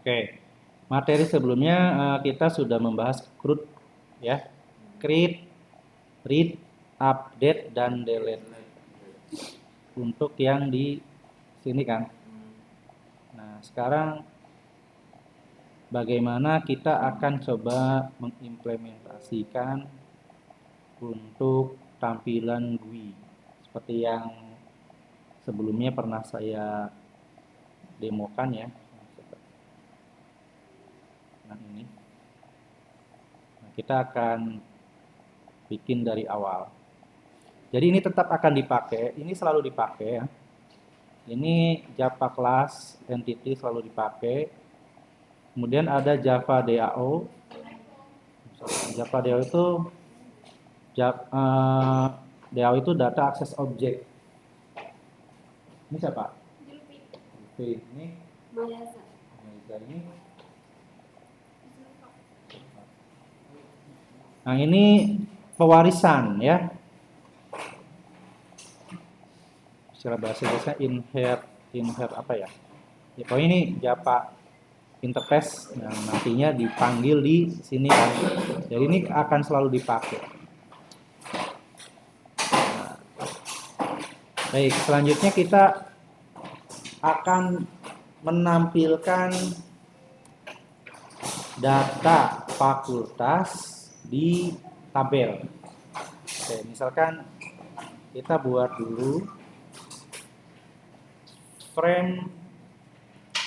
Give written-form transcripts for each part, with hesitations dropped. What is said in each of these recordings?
Oke, materi sebelumnya kita sudah membahas CRUD ya, create, read, update, dan delete. Untuk yang di sini kan. Nah, sekarang bagaimana kita akan coba mengimplementasikan untuk tampilan GUI seperti yang sebelumnya pernah saya demokan ya. Nah, ini. Nah, kita akan bikin dari awal. Jadi ini tetap akan dipakai, ini selalu dipakai ya. Ini Java class entity selalu dipakai. Kemudian ada Java DAO. Java DAO itu DAO itu data access object. Ini siapa? Ini ini. Nah, ini pewarisan ya. Secara bahasa Inggrisnya inherit apa ya? Ya, pokoknya ini Java interface yang nantinya dipanggil di sini kan. Jadi ini akan selalu dipakai. Nah, baik, selanjutnya kita akan menampilkan data fakultas di tabel. Oke, misalkan kita buat dulu frame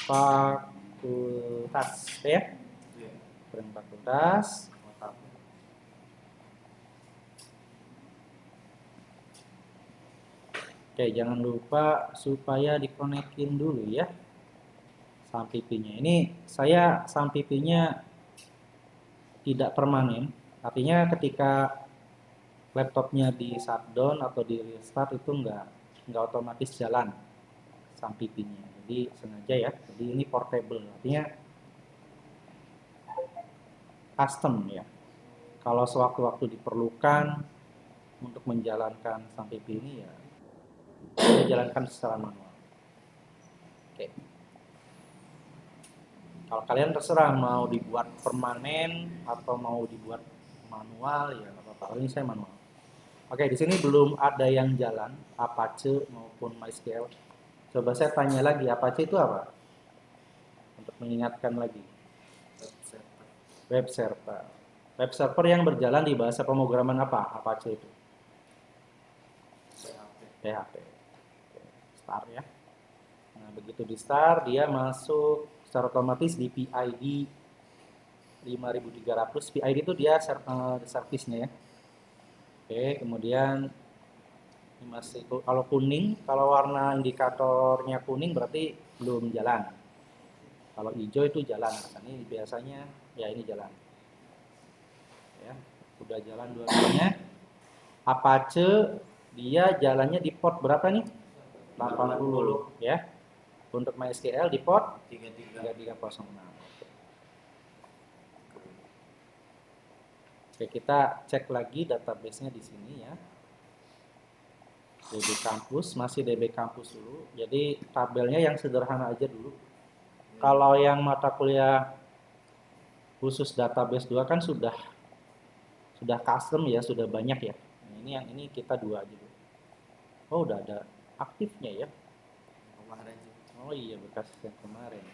fakultas ya. Frame fakultas. Oke, jangan lupa supaya dikonekin dulu ya SAMPP-nya. Ini saya SAMPP-nya tidak permanen, artinya ketika laptopnya di shutdown atau di restart itu nggak otomatis jalan SAMPP-nya. Jadi sengaja ya. Jadi ini portable, artinya custom ya. Kalau sewaktu-waktu diperlukan untuk menjalankan SAMPP ini ya dijalankan secara manual. Oke. Kalau kalian terserah mau dibuat permanen atau mau dibuat manual ya nggak apa-apa. Ini saya manual. Oke, di sini belum ada yang jalan Apache maupun MySQL. Coba saya tanya lagi, Apache itu apa? Untuk mengingatkan lagi. Web server. Web server yang berjalan di bahasa pemrograman apa? Apache itu. PHP. Start ya. Nah, begitu di start dia masuk secara otomatis di PID 5300. PID itu dia service-nya ya. Oke, kemudian ini masih kalau kuning, kalau warna indikatornya kuning berarti belum jalan. Kalau hijau itu jalan. Nah, ini biasanya ya ini jalan. Ya, udah jalan dua-duanya. Apache dia jalannya di port berapa nih? 80 ya. Untuk MySQL di port 3306. Oke, kita cek lagi database-nya di sini ya. DB Campus, masih DB Campus dulu. Jadi tabelnya yang sederhana aja dulu. Kalau yang mata kuliah khusus database 2 kan sudah custom ya, sudah banyak ya. Nah, ini yang ini kita 2 aja dulu. Oh, udah ada aktifnya ya. Oh iya, bekas yang kemarin.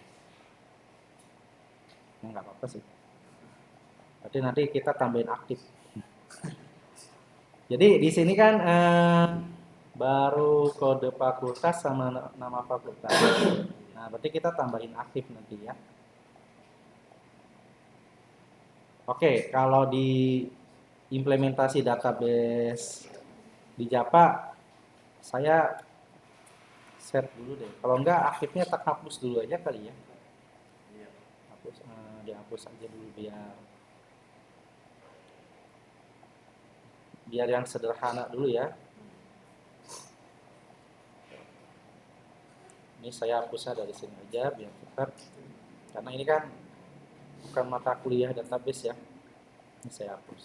Ya, nggak apa-apa sih. Berarti nanti kita tambahin aktif. Jadi di sini kan baru kode fakultas sama nama fakultas. Nah, berarti kita tambahin aktif nanti ya. Oke, kalau di implementasi database di Java, saya set dulu deh. Kalau enggak, aktifnya tak hapus dulu aja kali ya. Hapus, dihapus aja dulu biar yang sederhana dulu ya. Ini saya hapusnya dari sini aja biar cepat. Karena ini kan bukan mata kuliah database ya. Ini saya hapus.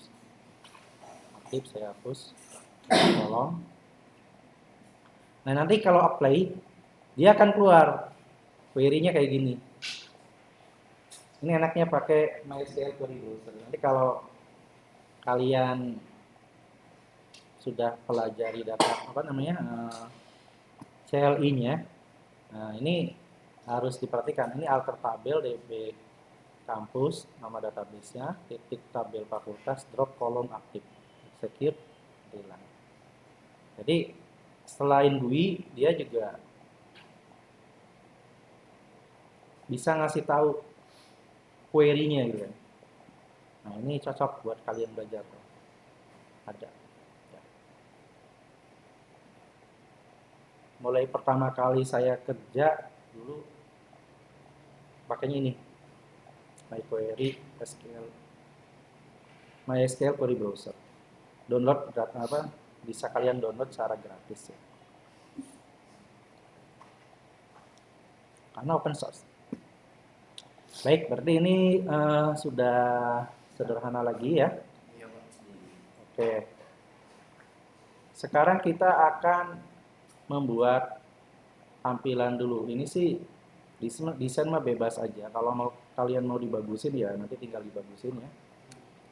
Aktif saya hapus. Tolong. Nah, nanti kalau apply dia akan keluar query-nya kayak gini. Ini enaknya pakai MySQL Query Browser. Nanti kalau kalian sudah pelajari data apa namanya CLI-nya, nah ini harus diperhatikan. Ini alter tabel DB kampus, nama database-nya, titik tabel fakultas, drop kolom aktif, execute, hilang. Jadi selain GUI, dia juga bisa ngasih tahu query-nya gitu kan. Nah ini cocok buat kalian belajar. Ada. Ya. Mulai pertama kali saya kerja dulu pakainya ini, MySQL Query Browser. Download data apa? Bisa kalian download secara gratis ya. Karena open source. Baik, berarti ini sudah sederhana lagi ya. Oke. Sekarang kita akan membuat tampilan dulu. Ini sih desain mah bebas aja. Kalau kalian mau dibagusin ya nanti tinggal dibagusin ya.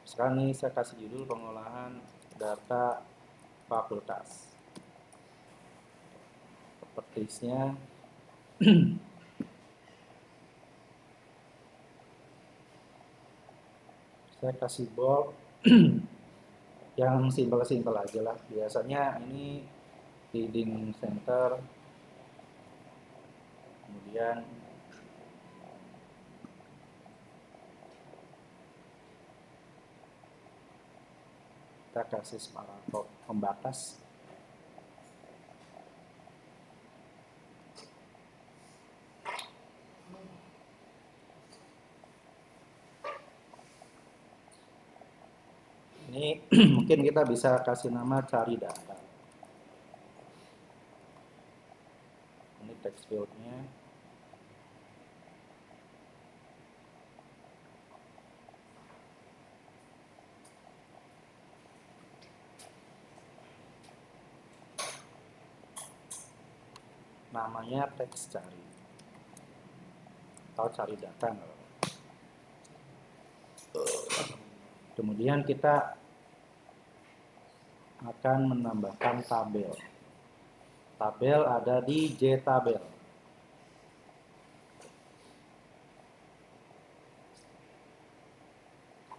Sekarang nih saya kasih judul pengolahan data fakultas. Propertiesnya saya kasih bold yang simpel-simpel aja lah. Biasanya ini reading center, kemudian kita kasih paragraf pembatas. Ini mungkin kita bisa kasih nama cari data. Ini text fieldnya. Namanya teks cari atau cari data. Kemudian kita akan menambahkan tabel. Tabel ada di JTabel.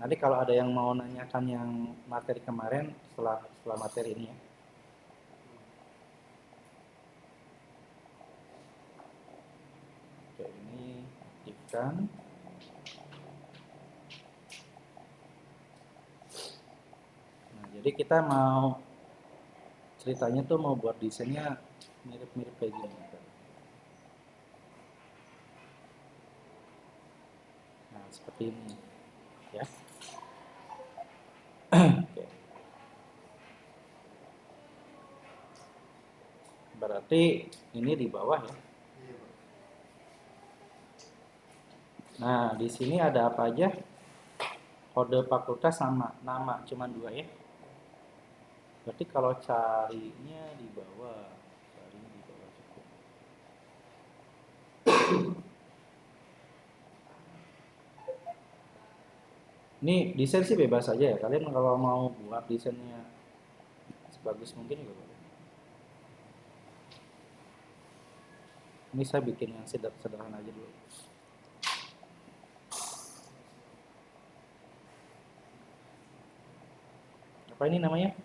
Nanti kalau ada yang mau nanyakan yang materi kemarin setelah materi ini ya. Oke, ini aktifkan. Nah, jadi kita mau ceritanya tuh mau buat desainnya mirip-mirip kayak gini. Nah, seperti ini ya. Oke. Berarti ini di bawah ya. Nah, di sini ada apa aja? Kode fakultas sama nama cuma 2 ya. Berarti kalau carinya di bawah, cukup. Ini desain sih bebas aja ya. Kalian kalau mau buat desainnya sebagus mungkin juga boleh. Ini saya bikin yang sederhana aja dulu. Apa ini namanya?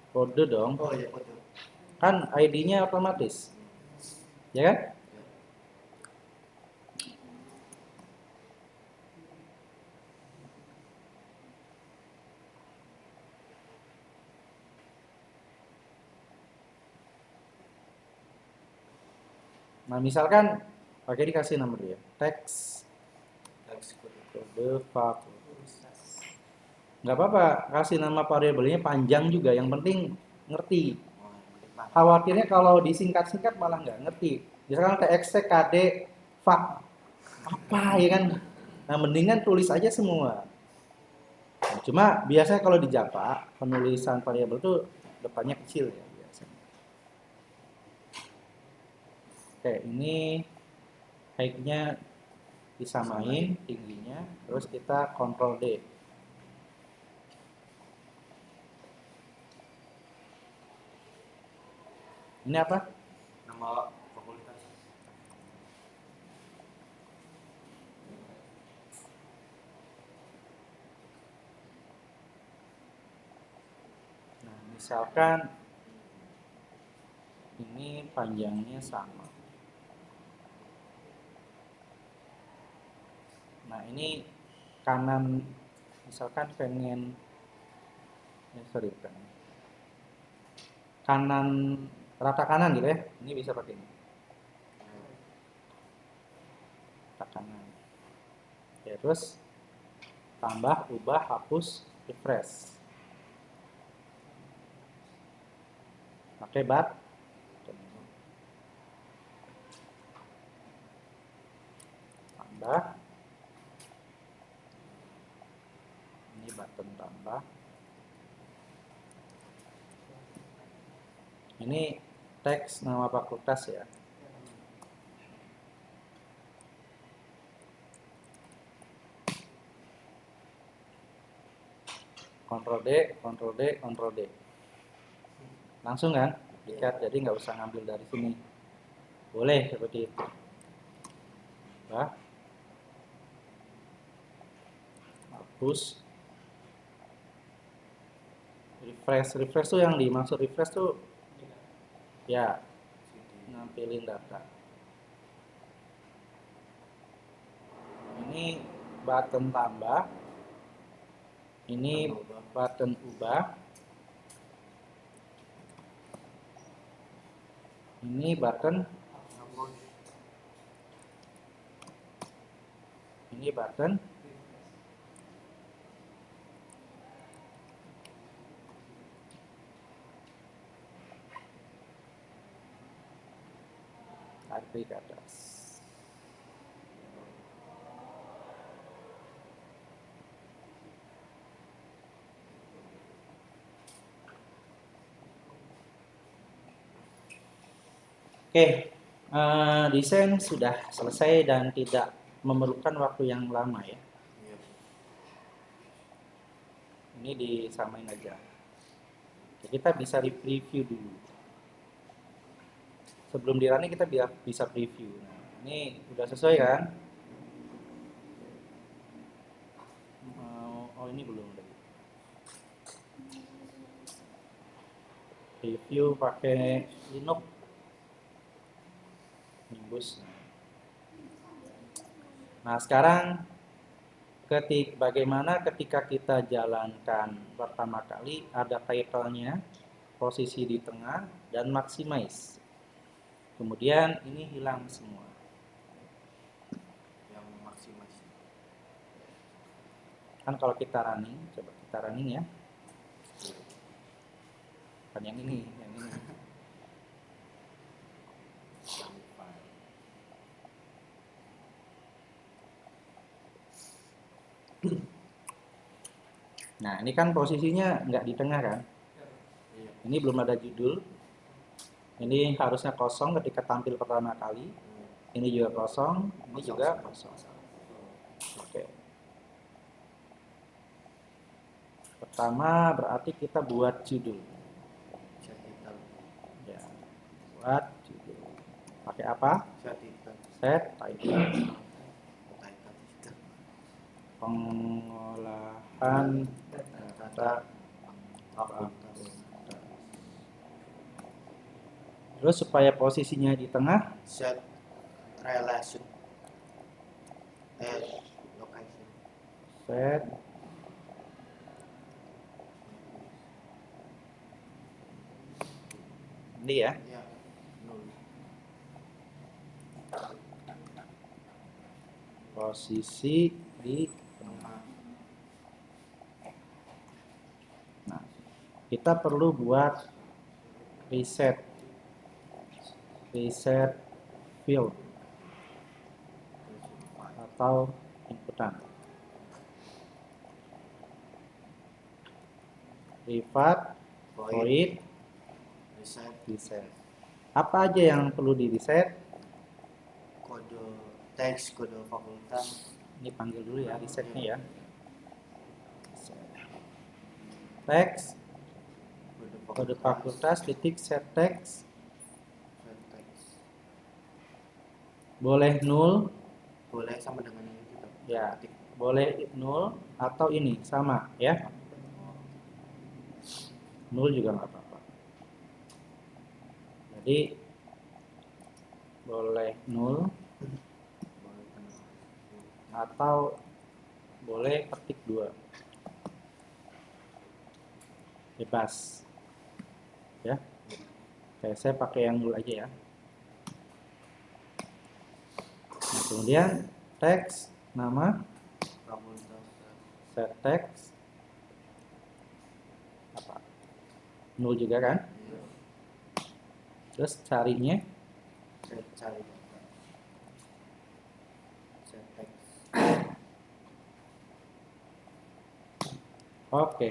Kode dong. Oh iya, kode. Kan ID-nya otomatis. Ya kan? Nah, misalkan pakai dikasih nomor dia. Teks kode fakultas. Nggak apa-apa, kasih nama variabelnya panjang juga. Yang penting ngerti. Khawatirnya kalau disingkat-singkat malah nggak ngerti. Misalkan TXT, KD, FAK. Apa ya kan? Nah, mendingan tulis aja semua. Nah, cuma biasanya kalau di Java, penulisan variabel itu depannya kecil ya biasanya. Oke, ini height-nya disamain tingginya, terus kita Ctrl D. Ini apa? Nama fakultas. Nah, misalkan ini panjangnya sama. Nah, ini kanan, misalkan pengen, kanan, rata kanan gitu ya. Ini bisa pakai ini. Rata kanan. Ya, terus tambah, ubah, hapus, refresh. Pakai bat. Tambah. Ini button tambah. Ini teks nama fakultas ya. Ctrl D, Ctrl D, Ctrl D. Langsung kan? Dikat, jadi nggak usah ngambil dari sini. Boleh seperti itu. Bah. Hapus. Refresh tuh yang dimaksud refresh tuh ya nampilin data. Ini button tambah, ini button ubah, ini button, ini button, tarik ke atas. Oke, desain sudah selesai dan tidak memerlukan waktu yang lama ya. Ini disamain aja. Oke, kita bisa review dulu. Sebelum di running kita bisa preview. Nah, ini udah sesuai kan? Oh ini belum lagi. Review pakai Linux. Nimbus. Nah sekarang bagaimana ketika kita jalankan pertama kali ada title-nya, posisi di tengah dan maximize. Kemudian ini hilang semua. Yang maximize. Kan kalau kita running, coba kita running ya. Kan yang ini, yang ini. Nah ini kan posisinya nggak di tengah kan? Ini belum ada judul. Ini harusnya kosong ketika tampil pertama kali. Ini juga kosong, ini juga kosong. Oke. Pertama berarti kita buat judul. Ya, buat judul. Pakai apa? Set title. Pengolahan data fakultas. Terus supaya posisinya di tengah, set relation location. Set ini ya. Posisi di tengah. Nah, kita perlu buat reset field atau inputan. Privat, void, reset. Apa aja yang perlu di reset? Kode Teks kode fakultas. Ini panggil dulu ya resetnya ya. Teks kode fakultas titik set teks Teks. boleh 0 Boleh sama dengan ini kita. ya, boleh 0 atau ini sama ya. 0 juga nggak apa-apa. Jadi boleh 0 atau boleh ketik 2. Bebas. Ya. Oke, saya pakai yang 0 aja ya. Nah, kemudian teks nama Fakultas. set teks apa? 0 juga kan? Iya. Terus carinya Saya cari. Set teks. oke.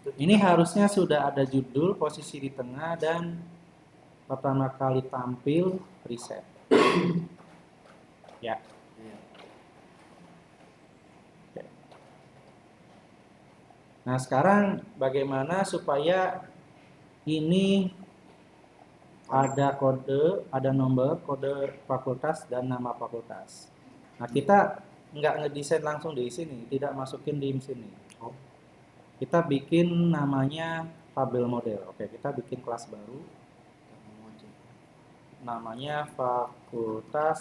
Ini harusnya sudah ada judul, posisi di tengah, dan pertama kali tampil preset. Ya. Iya. Oke. Nah, sekarang bagaimana supaya ini ada kode, ada nomor, kode fakultas, dan nama fakultas. Nah, kita nggak ngedesain langsung di sini, tidak masukin di sini. Oh. Kita bikin namanya tabel model. Oke, kita bikin kelas baru. Namanya fakultas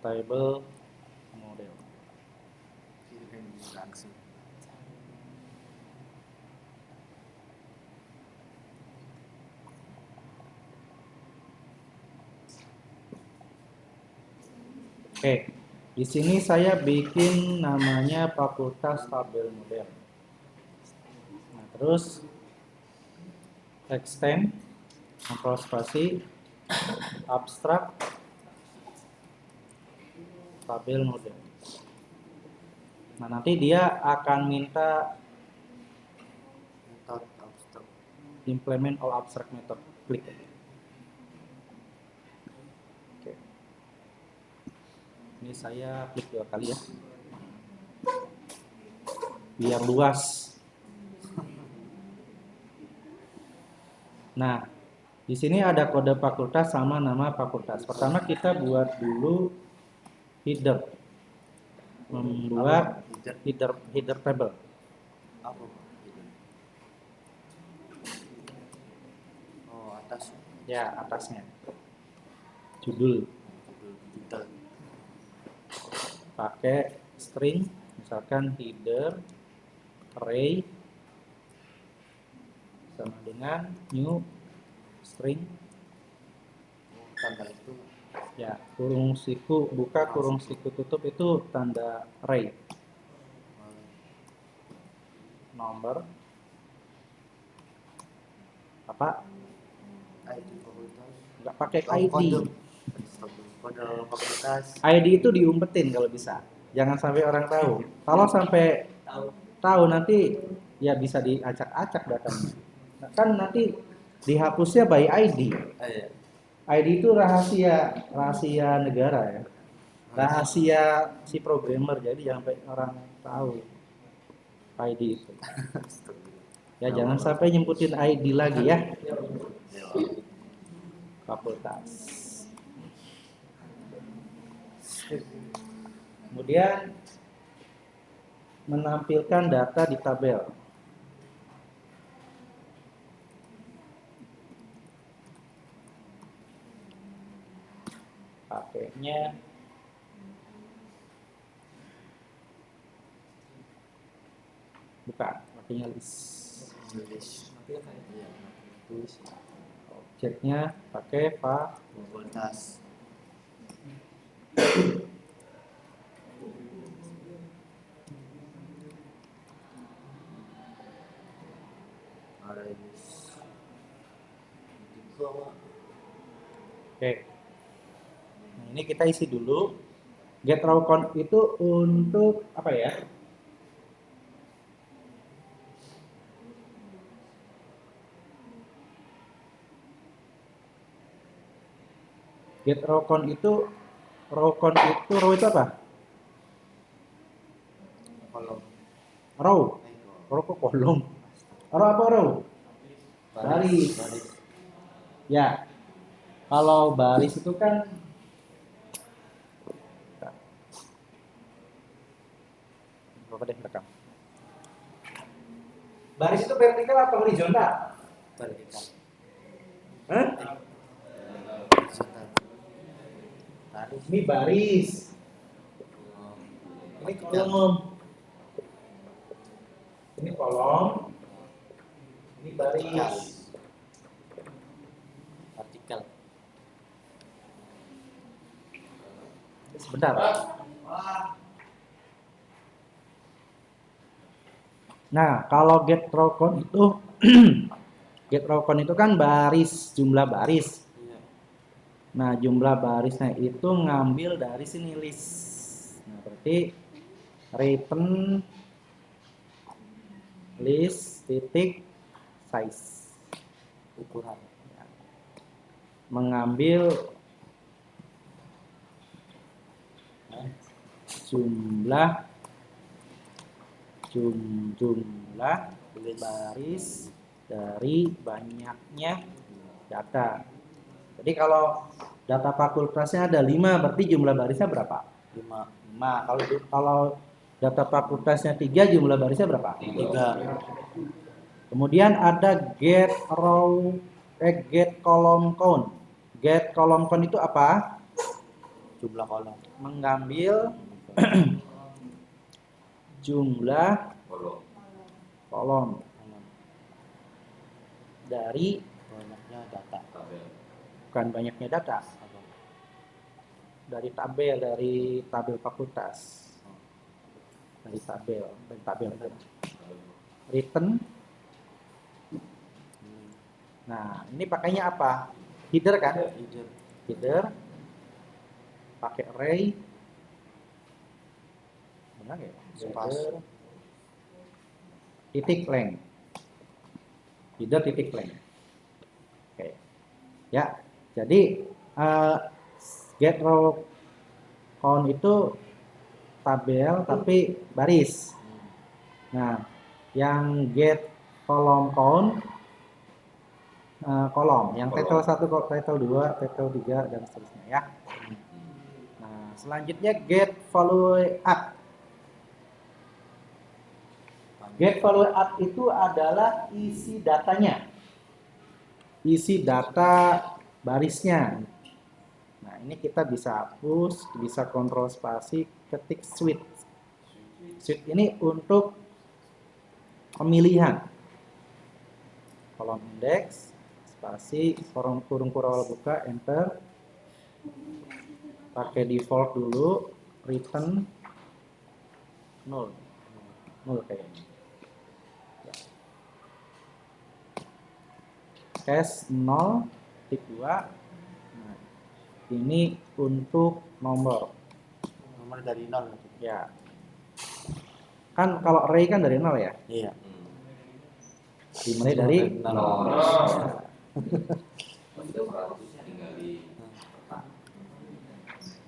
table model. Langsung. Oke, di sini saya bikin namanya fakultas tabel model. Nah, terus extend, kontrol spasi, abstrak, tabel model. Nah, nanti dia akan minta Method abstrak. implement all abstract method. Klik. Oke. Ini saya klik 2 kali ya. Biar luas. Nah, di sini ada kode fakultas sama nama fakultas. Pertama kita buat dulu header. Membuat header table. Apa? Oh, atas. Ya, atasnya. Judul. Judul. Pakai string, misalkan header array sama dengan new string. Tanda itu. Ya, kurung siku buka, kurung siku tutup itu tanda array. Nomor apa? ID fakultas. Nggak pakai Oh, ID. Kode fakultas. ID itu diumpetin kalau bisa. Jangan sampai orang tahu. Kalau sampai tahu nanti ya bisa diacak-acak datanya. Nah, kan nanti dihapusnya by ID. Iya. ID itu rahasia negara ya. Rahasia si programmer, jadi jangan sampai orang tahu ID itu. Ya jangan sampai nyemputin ID lagi ya. Fakultas. Kemudian menampilkan data di tabel. Pakainya bukan, pakainya list. Objeknya pakai Fakultas. Oke. Nah, ini kita isi dulu. Get raw count itu untuk apa ya? Get row count itu row itu apa? Kolom. Row. Row kok kolom? Row apa row? Baris. Baris. Ya. Kalau baris itu kan apa deh rekam. Baris itu vertikal atau horizontal? Vertikal. Hah? Horizontal. Baris. Ini baris. Ini kolom. Ini kolom. Ini baris. Vertikal. Sebentar. Nah, kalau get row count itu get row count itu kan baris, jumlah baris. Iya. Nah, jumlah barisnya itu ngambil dari sini list. Nah, berarti return list titik size. Ukuran. Mengambil jumlah baris dari banyaknya data. Jadi kalau data fakultasnya ada 5, berarti jumlah barisnya berapa? 5. 5. Kalau data fakultasnya 3, jumlah barisnya berapa? 3. Kemudian ada get column count. Get column count itu apa? Jumlah kolom. Mengambil jumlah kolom dari Banyaknya data. bukan banyaknya data, dari tabel fakultas, dari tabel return. Nah, ini pakainya apa? Header kan? Header pakai array, benar ya? Header titik length. Header titik length. Oke. Ya, jadi get row count itu tabel tapi baris. Nah, yang get column count kolom, yang title 1, title 2, title 3 dan seterusnya ya. Nah, selanjutnya get follow up. Get follow up itu adalah isi datanya. Isi data barisnya. Nah, ini kita bisa hapus, bisa kontrol spasi, ketik switch. Switch ini untuk pemilihan. Kolom indeks, spasi, kurung buka, enter. Pakai default dulu, return 0. 0 kayaknya. Cache 0, titik 2. Nah, ini untuk nomor. Nomor dari 0. Ya. Kan kalau array kan dari 0 ya? Iya. Dimulai dari 0.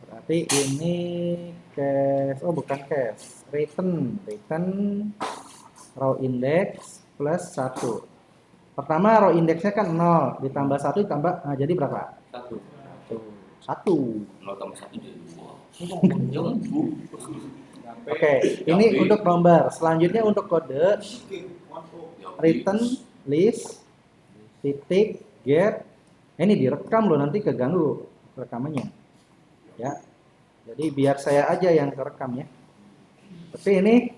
Berarti ini cache, oh bukan cache, return row index plus 1. Pertama row indexnya kan 0, ditambah 1 ditambah, nah jadi berapa? 1. 0 tambah 1 jadi 2. Oke, ini untuk nomor. Selanjutnya untuk kode return list titik get. Ini direkam loh, nanti keganggu rekamannya. Ya. Jadi biar saya aja yang kerekam ya. Tapi ini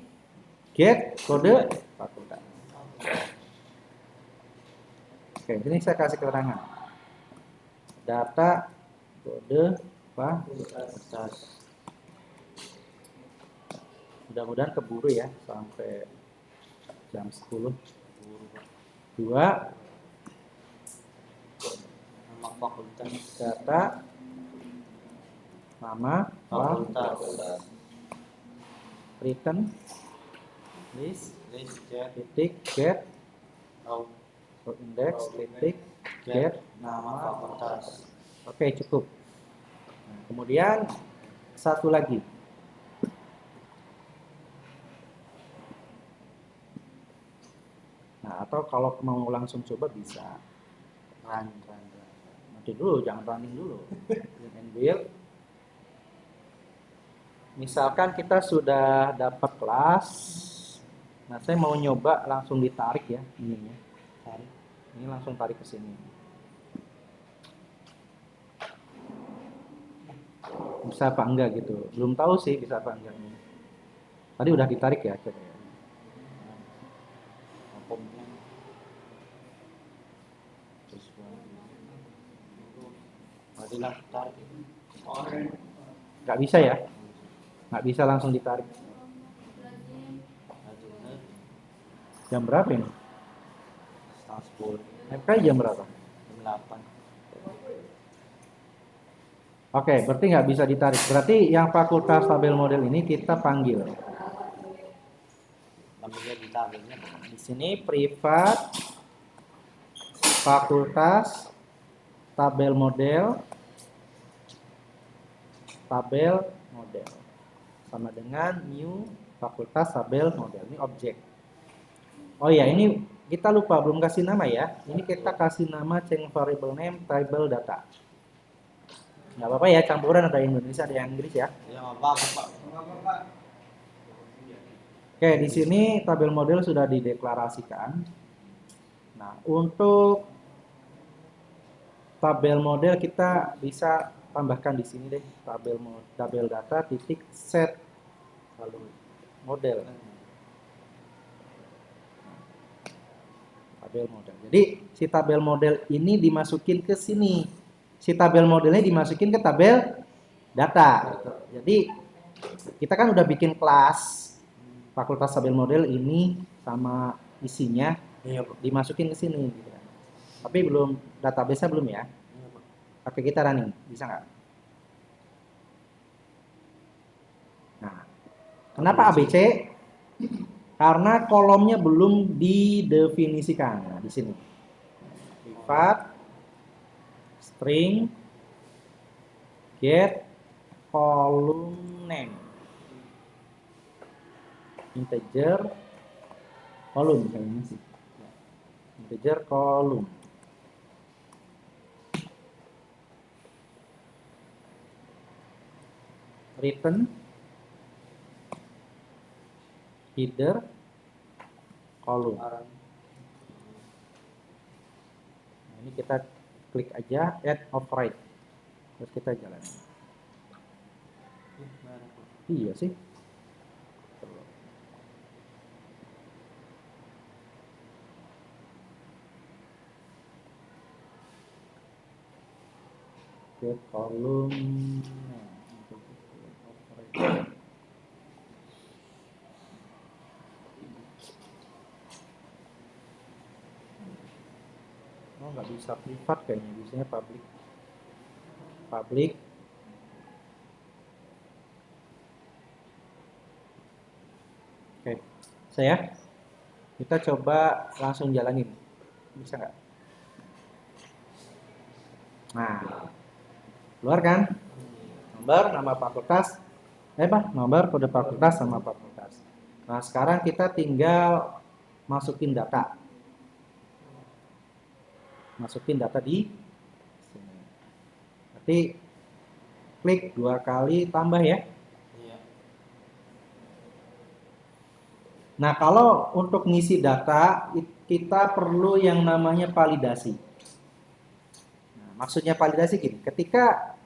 get kode fakultas. Oke, ini saya kasih keterangan. Data kode fakultas. Mudah-mudahan keburu ya sampai jam 10. 2 Nama fakultas. data nama Fakultas. return list Get. titik get Row. index titik get Nama fakultas. Oke, cukup. Kemudian satu lagi. Nah, atau kalau mau langsung coba bisa. Run. Nanti dulu, jangan running dulu. Print and build. Misalkan kita sudah dapat kelas. Nah, saya mau nyoba langsung ditarik ya ininya. Tarik. Ini langsung tarik ke sini. Bisa apa enggak gitu. Belum tahu sih bisa apa enggaknya. Tadi udah ditarik ya, coba ya. Pomnya. Berarti langsung tarik. Nggak bisa ya? Nggak bisa langsung ditarik. Jam berapa ini? Setengah 10. MK jam berapa? Jam 8. Oke, berarti nggak bisa ditarik. Berarti yang fakultas tabel model ini kita panggil. Ambilnya di tabelnya. Di sini privat fakultas tabel model sama dengan new fakultas tabel model. Ini objek. Oh ya, ini kita lupa belum kasih nama ya. Ini kita kasih nama change variable name table data. Nggak apa-apa ya, campuran ada Indonesia ada yang Inggris ya. Ya apa Pak? Oke, di sini tabel model sudah dideklarasikan. Nah, untuk tabel model kita bisa tambahkan di sini deh, tabel data titik set lalu model. Tabel model. Jadi si tabel model ini dimasukin ke sini. Si tabel modelnya dimasukin ke tabel data. Jadi kita kan udah bikin kelas fakultas tabel model ini sama isinya Iya Pak. dimasukin ke sini gitu kan. Tapi belum database-nya belum ya. Iya Pak. Oke, kita running, bisa nggak? Nah, kenapa ABC? Karena kolomnya belum didefinisikan. Nah, di sini. Privat string get column name integer column kayaknya sih. Integer column. Return header column. Nah, ini kita klik aja add override. Terus kita jalan. Iya sih. Get column. Oh, nggak bisa privat kayaknya, biasanya public. Oke, saya kita coba langsung jalanin, bisa nggak? Nah, keluar kan? Nomor, nama fakultas, nomor, kode fakultas sama fakultas. Nah, sekarang kita tinggal masukin data. Masukin data di sini. Berarti klik 2 kali tambah ya. Iya. Nah, kalau untuk ngisi data kita perlu yang namanya validasi. Nah, maksudnya validasi gini, ketika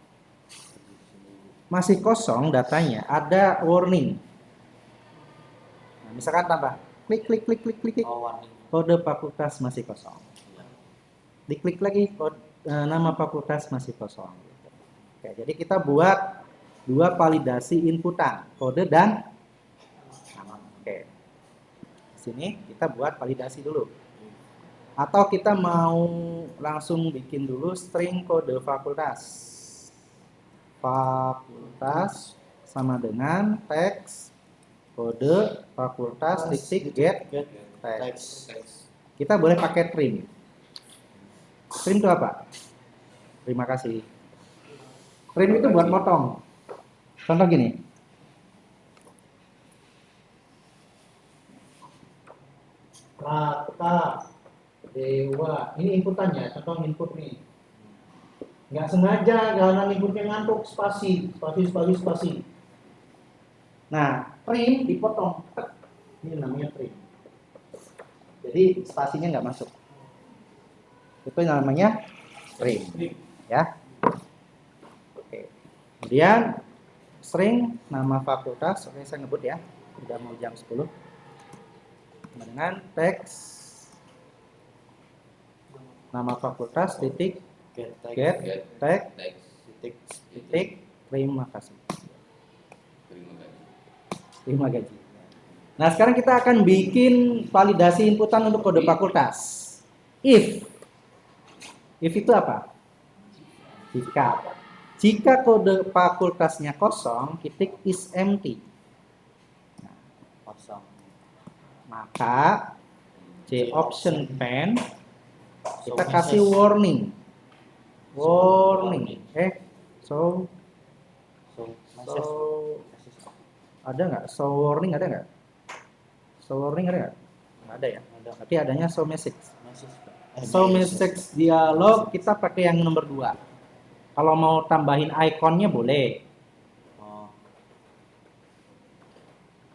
masih kosong datanya ada warning. Nah, misalkan tambah klik. Oh, warning. Kode fakultas masih kosong. Diklik lagi nama fakultas masih kosong. Oke, jadi kita buat 2 validasi inputan, kode dan nama. Oke. Di sini kita buat validasi dulu. Atau kita mau langsung bikin dulu string kode fakultas. Fakultas sama dengan teks kode fakultas titik get teks. Kita boleh pakai trim. Trim itu apa? Terima kasih. Trim itu buat motong. Contoh gini. Rata, dewa. Ini inputannya, contoh input nih. Nggak sengaja jalan inputnya ngantuk, spasi. Nah, trim dipotong. Ini namanya trim. Jadi spasinya nggak masuk. Itu namanya trim. Ya. Oke. Kemudian string nama fakultas. Oke, saya ngebut ya. Udah mau jam 10. Dengan teks nama fakultas titik get tag titik terima kasih. Terima gaji. Nah, sekarang kita akan bikin validasi inputan untuk kode fakultas. If itu apa? Jika kode fakultasnya kosong, titik is empty. Kosong. Maka J option pen kita kasih warning. So ada nggak? So warning ada nggak? Nggak ada ya. Tapi adanya so message. So message dialog kita pakai yang nomor 2. Kalau mau tambahin ikonnya boleh.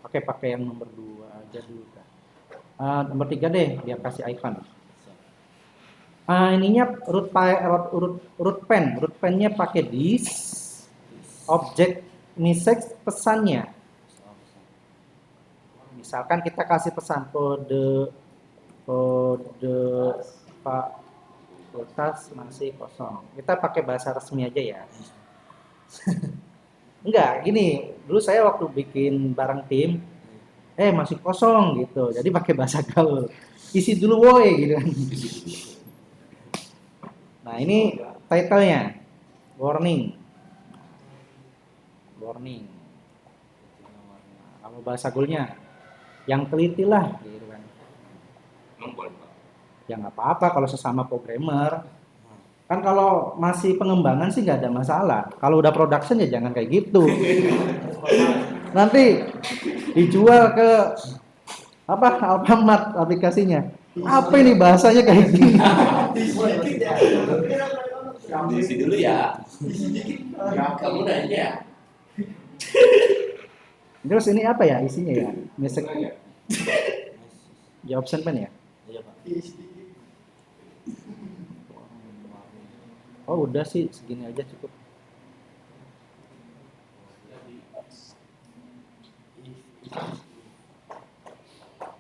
Oke, pakai yang nomor 2 aja dulu. Nomor 3 deh, biar kasih icon. Ininya root pennya pakai this object message pesannya. Misalkan kita kasih pesan kode fakultas masih kosong. Kita pakai bahasa resmi aja ya. Enggak, gini. Dulu saya waktu bikin bareng tim, masih kosong gitu. Jadi pakai bahasa gaul. Isi dulu woi gitu kan. Nah, ini title-nya. Warning. Kalau bahasa gaulnya, yang teliti lah gitu kan. Ya nggak apa-apa kalau sesama programmer. Kan kalau masih pengembangan sih nggak ada masalah. Kalau udah production ya jangan kayak gitu. Nanti dijual ke Alfamart aplikasinya. Apa ini bahasanya kayak gini? Kamu isi dulu ya. Kamu nanya. Terus ini apa ya isinya ya? Message ya option pen ya? Iya, Pak. Oh, udah sih segini aja cukup.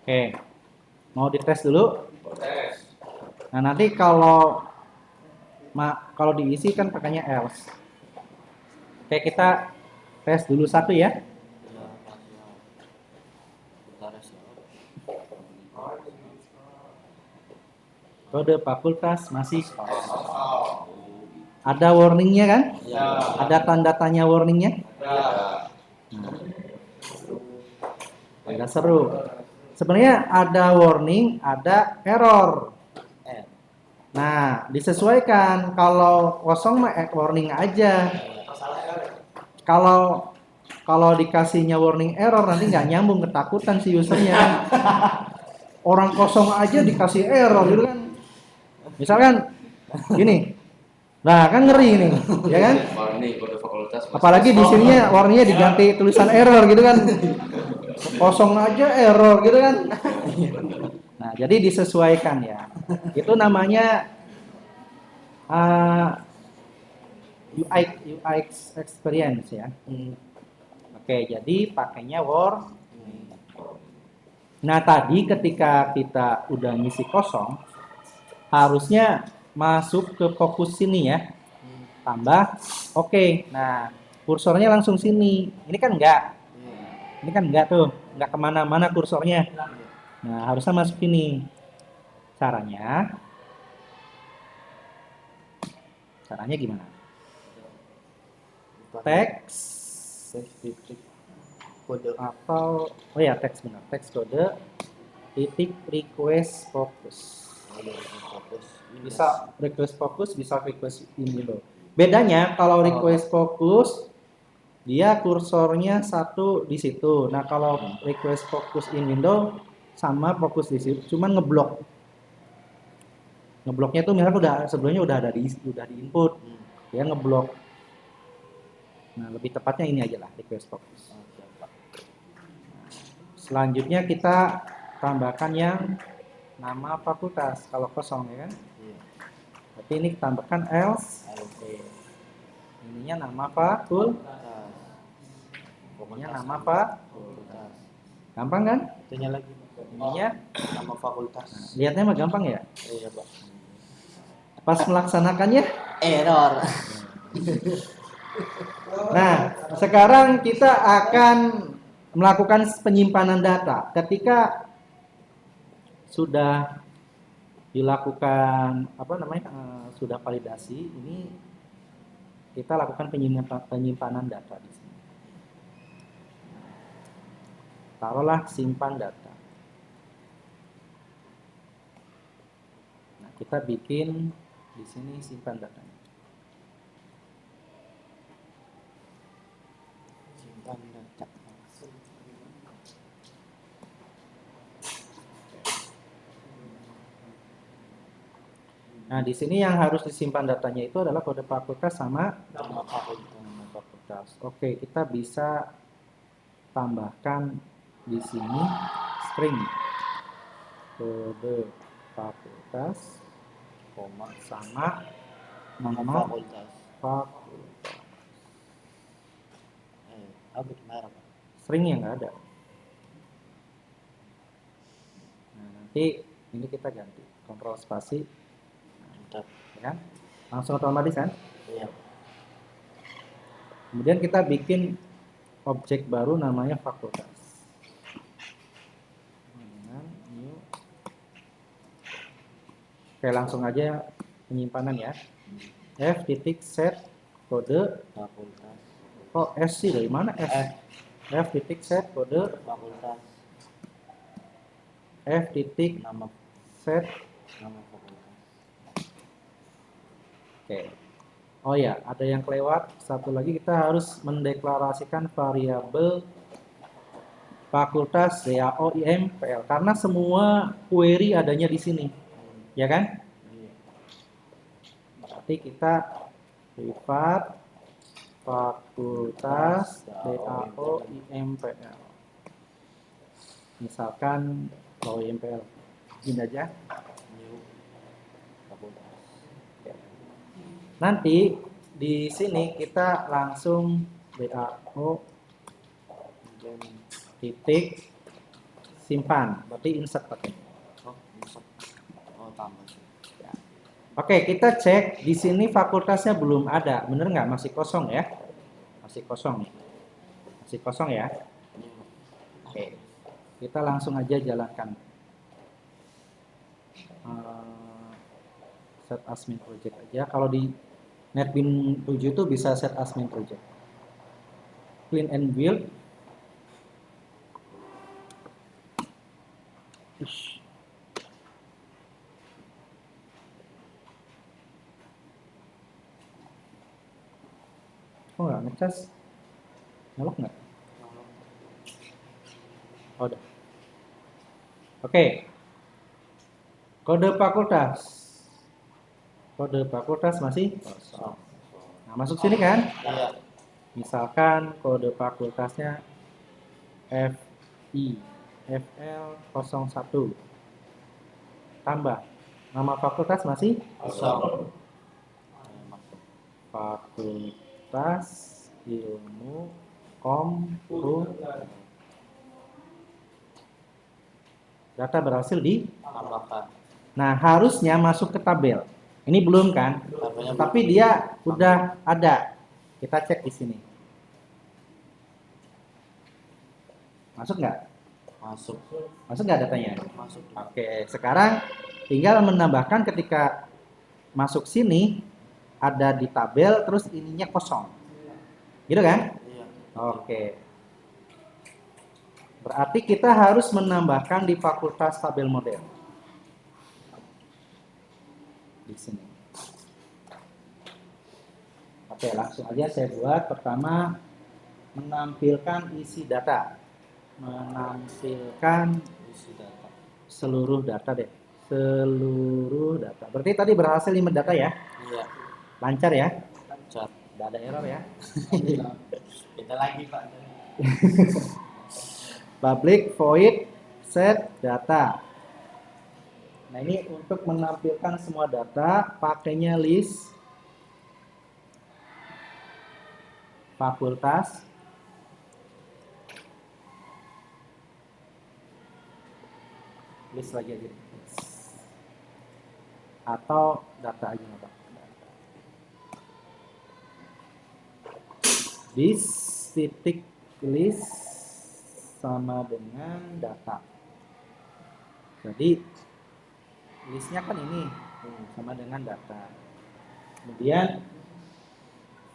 Oke. Mau dites dulu? Nah, nanti kalau diisi kan pakainya else. Oke, kita tes dulu satu ya. Kode fakultas masih kosong. Ada warningnya kan? Ya. Ada tanda tanya warningnya? Agak seru. Sebenarnya ada warning, ada error. Nah, disesuaikan. Kalau kosong mah warning aja. Kalau dikasihnya warning error nanti nggak nyambung, ketakutan si usernya. Orang kosong aja dikasih error gitu kan. Misalkan gini. Nah, kan ngeri nih, ya kan? Apalagi di sininya warningnya diganti tulisan error gitu kan. Kosong aja error gitu kan. Nah, jadi disesuaikan ya. Itu namanya UI experience ya. Oke, jadi pakainya warning. Nah, tadi ketika kita udah ngisi kosong, harusnya masuk ke fokus sini ya. Tambah, oke. Nah, kursornya langsung sini. Ini kan enggak tuh, enggak kemana-mana kursornya. Nah, harusnya masuk ini. Caranya gimana? Teks kode atau teks benar. Teks kode titik request focus. Bisa request fokus, bisa request ini loh. Bedanya kalau request fokus dia kursornya satu di situ. Nah, kalau request fokus in window sama fokus di situ, cuman ngeblok. Ngebloknya tuh misalnya sebelumnya udah di input, dia ngeblok. Nah, lebih tepatnya ini aja lah request fokus. Selanjutnya kita tambahkan yang nama fakultas kalau kosong ya kan. Tapi ini tambahkan else. Ininya nama fakultas. Pokoknya nama fakultas. Gampang kan? Itunya lagi. Ininya Nama fakultas. lihatnya mah gampang ya. Iya, Pak. Pas melaksanakannya Error. Nah, sekarang kita akan melakukan penyimpanan data. Ketika sudah dilakukan sudah validasi, ini kita lakukan penyimpanan data di sini. Taruhlah simpan data. Nah, kita bikin di sini simpan datanya. Simpan data. Nah, di sini yang harus disimpan datanya itu adalah kode fakultas sama Nama fakultas. nama fakultas. Oke, kita bisa tambahkan di sini string kode fakultas, koma sama nama Fakultas. fakultas. Merah, Pak. Stringnya nggak ada. Nah, nanti ini kita ganti kontrol spasi, Mantap. ya kan? Langsung otomatis kan? Iya. Kemudian kita bikin objek baru namanya fakultas. New. Oke, langsung aja penyimpanan ya. F.set kode Fakultas. oh S sih dari mana S? F.set kode Fakultas. F.set. Nama fakultas. Oke. Oh ya, ada yang kelewat. Satu lagi kita harus mendeklarasikan variabel fakultas DAO IMPL karena semua query adanya di sini. Ya kan? Iya. Berarti kita privat fakultas DAO IMPL. Misalkan kalau IMPL ini aja. New fakultas. Nanti di sini kita langsung DAO titik simpan, berarti insert pakai. Oh, insert. Oh, tambah. Ya. Oke, kita cek di sini fakultasnya belum ada, bener nggak? Masih kosong ya? Masih kosong, masih kosong ya? Oke, kita langsung aja jalankan. Set admin project aja. Kalau di NetBeans 7 itu bisa set admin project. Clean and build. Oh nggak ngecas? Nyolok nggak? Oh, udah. Oke. Kode fakultas. Kode fakultas masih kosong. Nah, masuk sini kan? Iya. Misalkan kode fakultasnya FL01. Tambah. Nama fakultas masih Kosong. Fakultas Ilmu Komputer. Data berhasil Tambahkan. Nah, harusnya masuk ke tabel. Ini belum kan? Tabelnya Tapi dia udah ada. Kita cek di sini. Masuk nggak? Masuk. Masuk nggak datanya? Masuk. Oke, sekarang tinggal menambahkan ketika masuk sini ada di tabel, terus ininya kosong. Gitu kan? Iya. Oke. Berarti kita harus menambahkan di fakultas tabel model. Di sini. Oke, langsung aja saya buat. Pertama, menampilkan isi data. Menampilkan Isi data. seluruh data deh. Seluruh data. Berarti tadi berhasil 5 data ya? Iya. Lancar ya? Lancar. Tidak ada error ya? Kita lagi Pak. Public void set data. Nah, ini untuk menampilkan semua data pakainya list fakultas list lagi aja atau data aja nggak apa. This titik list sama dengan data. Jadi listnya kan ini sama dengan data. Kemudian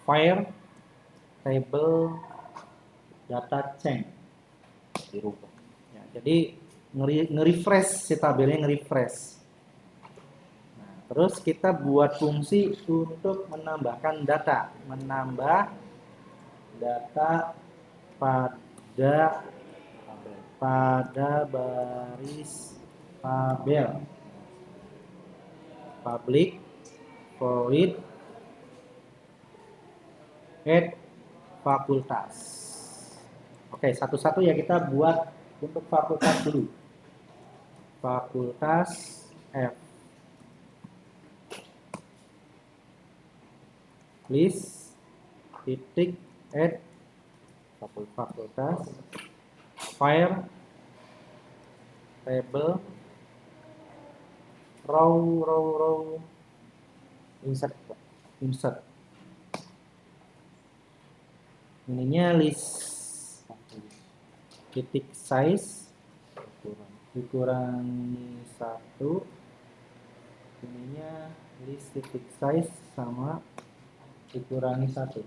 file table data change dirubah. Ya, jadi nge-refresh si tabelnya nge-refresh. Nah, terus kita buat fungsi untuk menambahkan data, menambah data pada baris tabel. Public void add fakultas. Oke, satu-satu ya kita buat untuk fakultas dulu. Fakultas F. List titik add fakultas file table row insert ininya list titik size dikurangi 1, ininya list titik size sama dikurangi 1.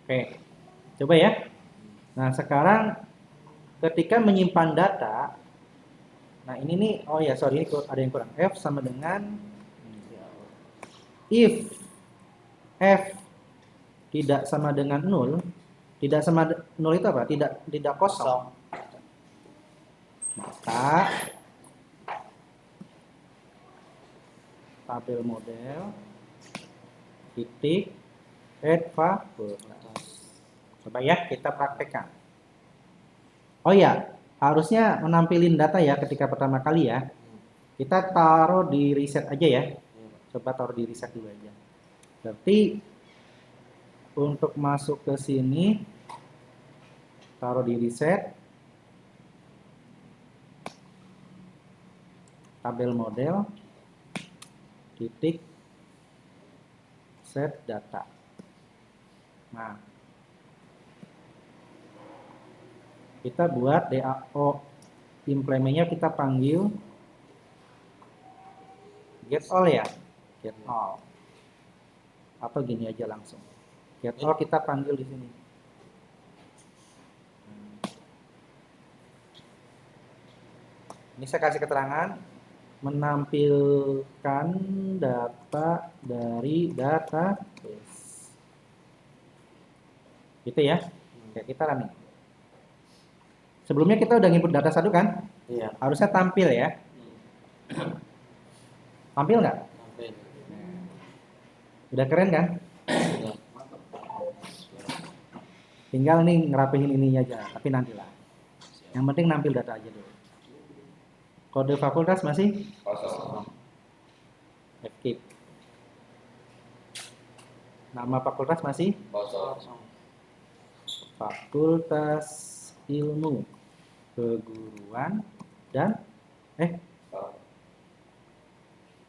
Oke, coba ya. Nah, sekarang ketika menyimpan data, nah ini nih, oh ya sorry, ini ada yang kurang. F sama dengan if F tidak sama dengan 0, tidak sama 0 itu apa? Tidak kosong. Maka tabel model titik add fakultas. Coba ya kita praktekkan. Oh ya, harusnya menampilin data ya ketika pertama kali ya. Kita taruh di reset aja ya. Coba taruh di reset dulu aja. Berarti untuk masuk ke sini taruh di reset. Tabel model titik set data. Nah, kita buat DAO implementnya kita panggil get all ya, get all. Atau gini aja langsung. Get all kita panggil di sini. Ini saya kasih keterangan menampilkan data dari database. Gitu ya. Oke, kita running. Sebelumnya kita udah input data satu kan? Iya. Harusnya tampil ya. Tampil nggak? Tampil. Udah keren kan? Iya. Tinggal nih ngerapihin ininya aja, tapi nantilah. Yang penting nampil data aja dulu. Kode fakultas masih? Kosong. Escape. Nama fakultas masih? Kosong. Fakultas Ilmu Keguruan dan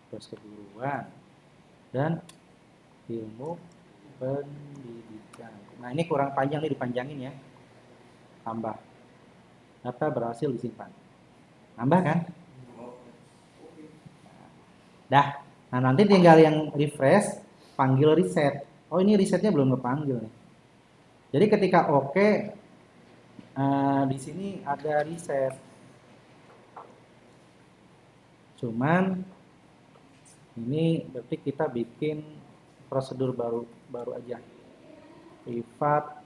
terus keguruan dan ilmu pendidikan. Nah, ini kurang panjang nih, dipanjangin ya. Tambah. Data berhasil disimpan. Nambah kan? Dah. Nah, nanti tinggal yang refresh, panggil reset. Oh, ini resetnya belum kepanggil nih. Jadi ketika oke, di sini ada reset. Cuman Ini berarti kita bikin prosedur baru aja. Privat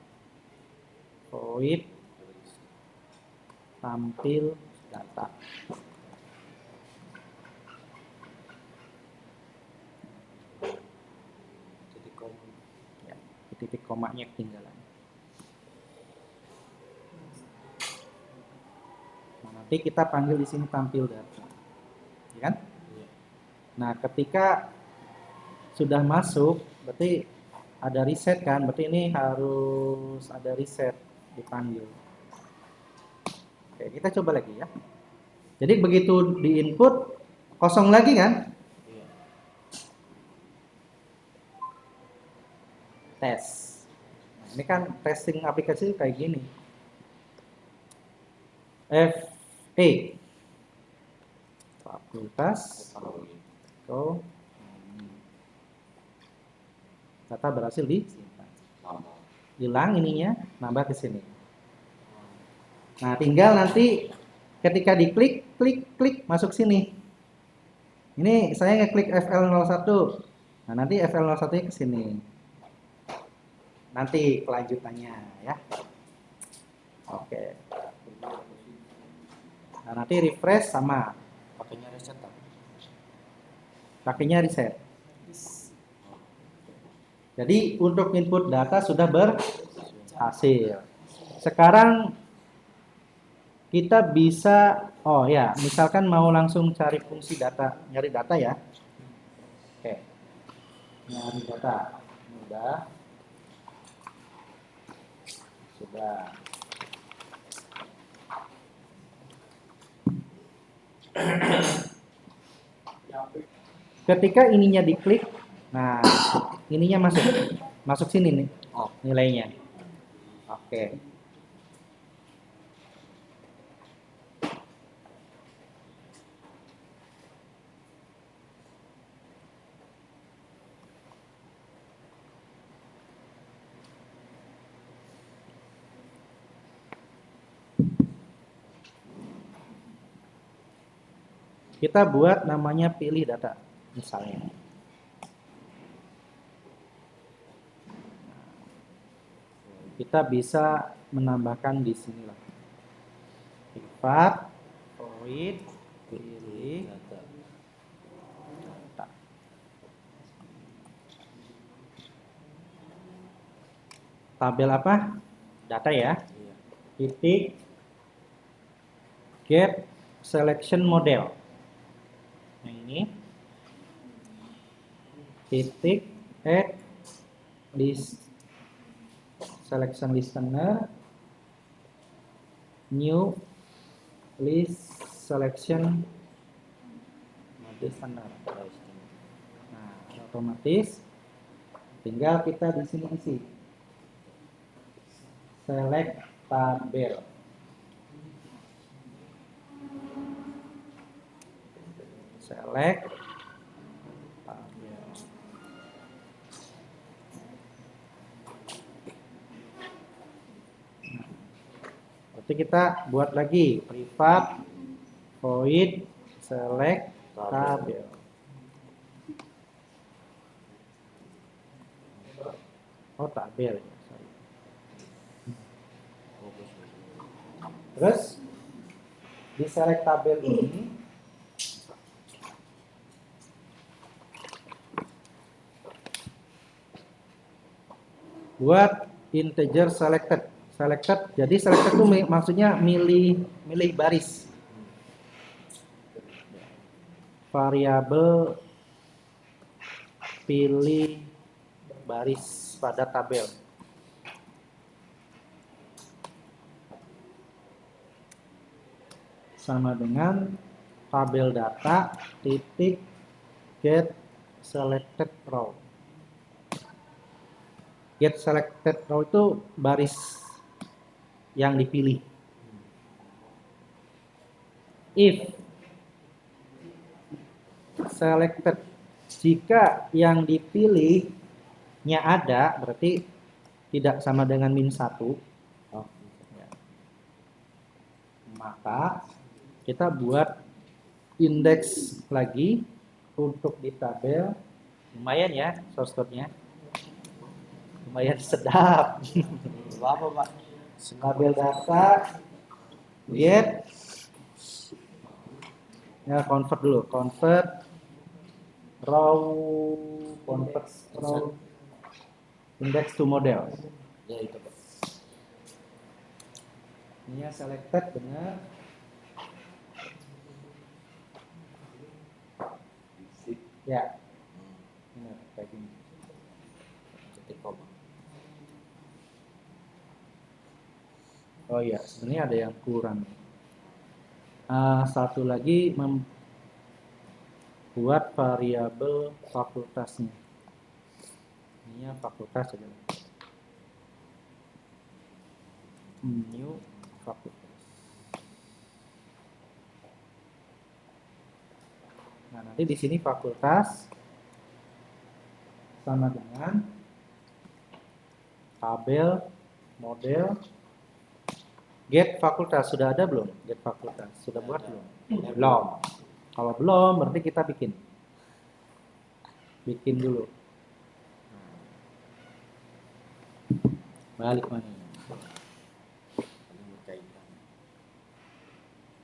void tampil data. Jadi kom. Ya, titik komanya ketinggalan. Nah, nanti kita panggil di sini tampil data, ya kan? Iya. Nah, ketika sudah masuk, berarti ada reset kan? Berarti ini harus ada reset dipanggil. Oke, kita coba lagi ya. Jadi begitu di input kosong lagi kan? Iya. Tes. Nah, ini kan testing aplikasi kayak gini. FE fakultas oh, data berhasil disimpan. Hilang ininya, nambah ke sini. Nah, tinggal nanti ketika diklik, klik masuk sini. Ini saya ngeklik FL01. Nah, nanti FL01 ke sini. Nanti kelanjutannya ya. Oke. Nah, nanti refresh sama. Pakainya reset tak? Pakainya reset. Jadi untuk input data sudah berhasil. Sekarang kita bisa, oh ya, misalkan mau langsung cari fungsi data, nyari data ya. Oke. Nyari data. Sudah. Ketika ininya diklik, nah ininya masuk sini nih, Oh. nilainya. Oke. Kita buat namanya pilih data, misalnya. Kita bisa menambahkan di sini lah. Privat, void, pilih Data. data. Tabel apa? Data ya. Iya. Titik get selection model. Yang ini. Titik add list selection listener new list selection listener. Nah, otomatis tinggal kita di sini isi select tabel. Select tabel. Nah, berarti kita buat lagi privat void select tabel. Oh, tabel ya, sorry. Terus di select tabel ini buat integer selected. Jadi selected itu maksudnya milih baris. Variabel pilih baris pada tabel. Sama dengan tabel data titik get selected row. Get selected row itu baris yang dipilih. If selected, jika yang dipilihnya ada, berarti tidak sama dengan -1. Oh. Maka kita buat indeks lagi untuk di tabel lumayan ya source code-nya. Lumayan sedap. Apa Pak? Tabel data get ya, convert dulu, raw convert raw index to model. Ya itu Pak. Ini ya selected benar. Ya, benar kayak gini. Ketik koma. Oh iya, sebenarnya ada yang kurang. Satu lagi membuat variabel fakultasnya. Ini ya fakultas aja. New fakultas. Nah, nanti di sini fakultas sama dengan tabel model get fakultas. Sudah ada belum? Get fakultas sudah buat belum? Belum. Kalau belum berarti kita bikin dulu. Balik mana?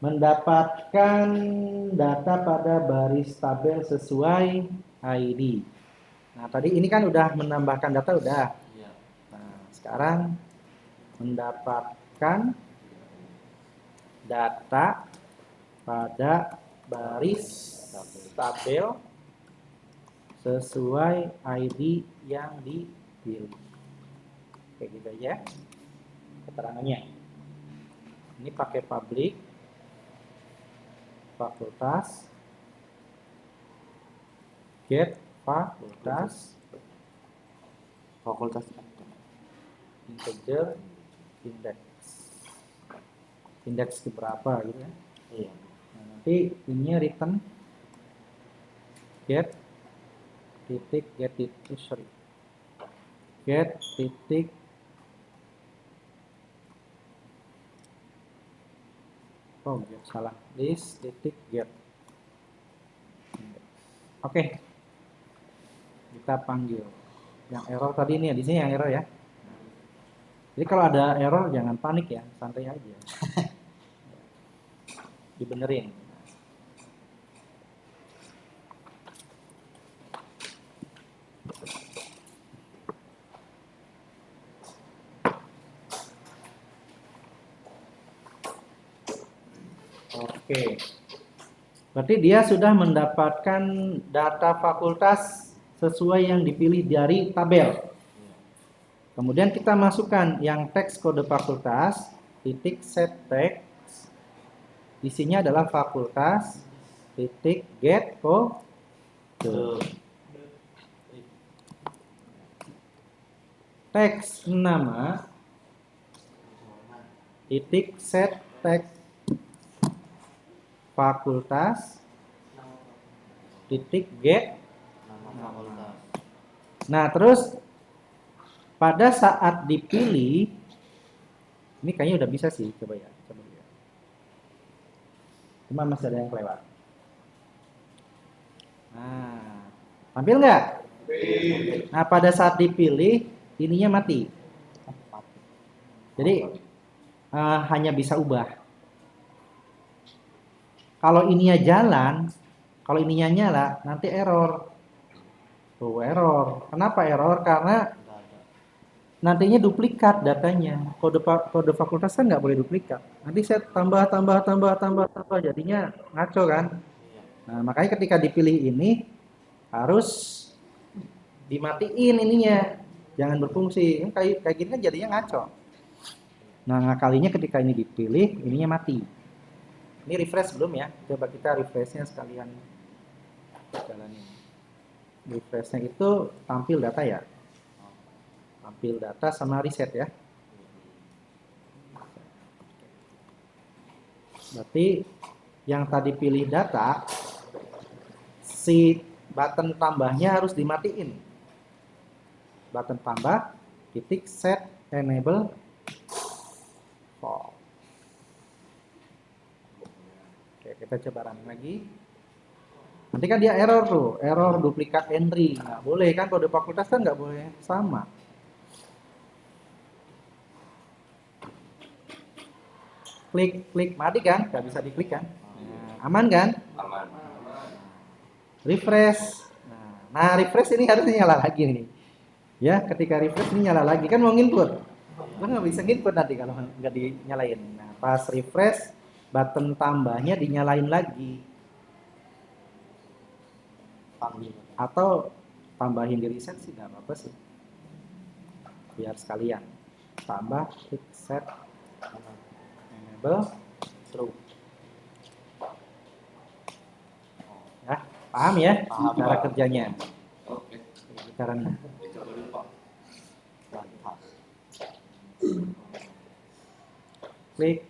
Mendapatkan data pada baris tabel sesuai ID. Nah, tadi ini kan udah menambahkan data udah. Iya. Nah, sekarang mendapatkan data pada baris tabel sesuai ID yang dipilih. Kayak gitu aja keterangannya. Ini pakai public fakultas get fakultas integer index berapa gitu ya. Iya. Nah, nanti ini return get titik salah list titik get. Oke. Kita panggil yang error tadi ini ya, di sini yang error ya. Jadi kalau ada error jangan panik ya, santai aja. Dibenerin. Oke. Berarti dia sudah mendapatkan data fakultas sesuai yang dipilih dari tabel. Kemudian kita masukkan yang teks kode fakultas titik set text. Isinya adalah fakultas titik get kode. Teks nama titik set text fakultas titik get. Nah, terus pada saat dipilih ini kayaknya udah bisa sih, coba ya. Cuma masih ada yang kelewat. Nah, tampil nggak? Nah, pada saat dipilih ininya mati. Jadi hanya bisa ubah. Kalau ininya jalan, kalau ininya nyala, nanti error. Tuh, error. Kenapa error? Karena nantinya duplikat datanya. Kode fakultas kan nggak boleh duplikat. Nanti saya tambah, jadinya ngaco kan? Nah, makanya ketika dipilih ini harus dimatiin ininya, jangan berfungsi. Kayak gini kan jadinya ngaco. Nah, ngakalinya ketika ini dipilih, ininya mati. Ini refresh belum ya? Coba kita refreshnya sekalian jalanin. Refreshnya itu tampil data ya? Tampil data sama reset ya. Berarti yang tadi pilih data, si button tambahnya harus dimatiin. Button tambah, titik set enable false. Oke, kita coba running lagi. Nanti kan dia error tuh, error duplikat entry. Nggak boleh kan, kode fakultas kan nggak boleh sama. Klik, mati kan? Nggak bisa diklik kan? Nah, aman kan? Aman. Refresh. Nah, refresh ini harusnya nyala lagi nih. Ya, ketika refresh ini nyala lagi kan mau input. Lo nggak bisa input nanti kalau nggak dinyalain. Nah, pas refresh, button tambahnya dinyalain lagi. Panggil. Atau tambahin di reset sih nggak apa-apa sih. Biar sekalian. Tambah, klik set, enable, True. ya paham ya Paham, cara Pak. kerjanya. Oke. Caranya. Coba dulu Pak. Mantap. Klik,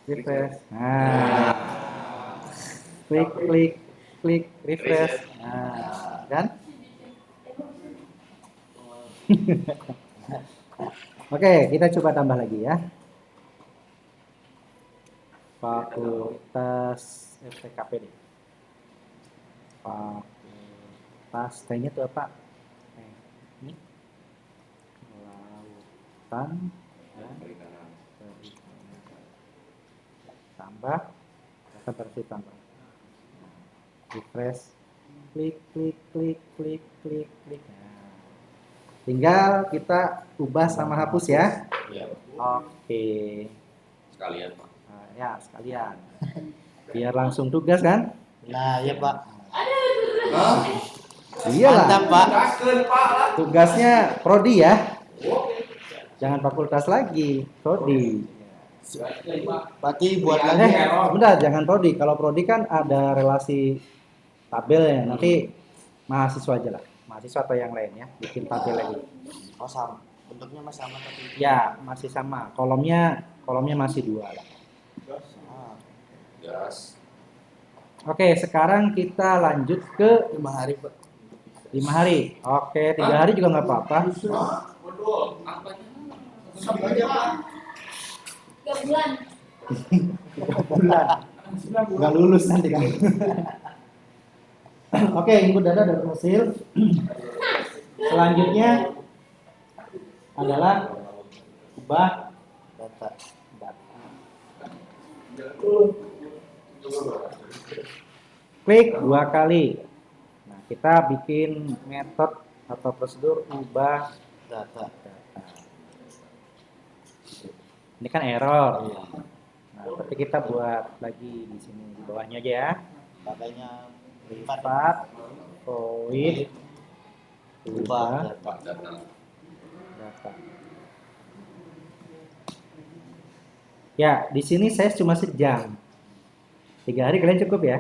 refresh. Nah, klik, refresh. Nah, kan? Oke, kita coba tambah lagi ya. Fakultas FTKPD. Fakultas T-nya itu apa? Ini lautan ya. Tambah versi tambah. Refresh. Klik. Nah, tinggal kita ubah sama hapus ya. Iya. Oke. Sekalian Pak. Nah, ya sekalian. Biar langsung tugas kan? Nah, ya Pak. Iyalah. Mantap Pak. Tugasnya prodi ya. Jangan fakultas lagi, prodi. Berarti buat lagi. Bentar, jangan prodi. Kalau prodi kan ada relasi tabelnya. Nanti mahasiswa aja lah. Mahasiswa atau yang lain ya, bikin tabel lagi. Oh sama. Bentuknya masih sama tapi. Ya, masih sama. Kolomnya masih 2 lah. Ah, Gas. Oke, sekarang kita lanjut ke 5 hari Pak. 5 hari. Oke, 3 hari juga nggak apa-apa. Waduh, apanya? 3 bulan. 3 bulan. Nggak lulus nanti kan. Oke, input data udah berhasil. Selanjutnya adalah ubah Data. data. Klik 2 kali. Nah, kita bikin metode atau prosedur ubah Data. data. Ini kan error. Iya. Nah, tapi kita buat lagi di sini di bawahnya aja ya. Datanya Privat void ubah ubah data. data. Ya, di sini saya cuma sejam. 3 hari kalian cukup ya?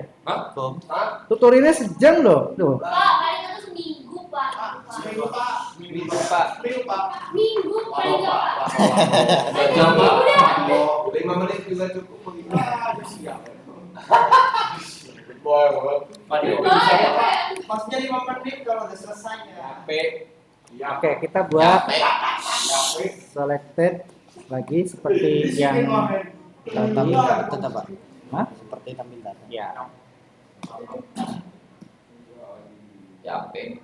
Kom. Tutorialnya sejam loh. Tuh. Pak, paling itu seminggu, Pak. Minggu Pak. Minggu paling enggak, Pak. Jam Pak. Udah. 5 menit juga cukup begitu. Siap. Boy, Pak dia udah bisa Pak. Maksudnya 5 menit kalau udah selesai ya. Oke, kita buat selected lagi seperti yang Tampil tadi. data Pak. Hah? Seperti tampil data. Ya. Ya, P.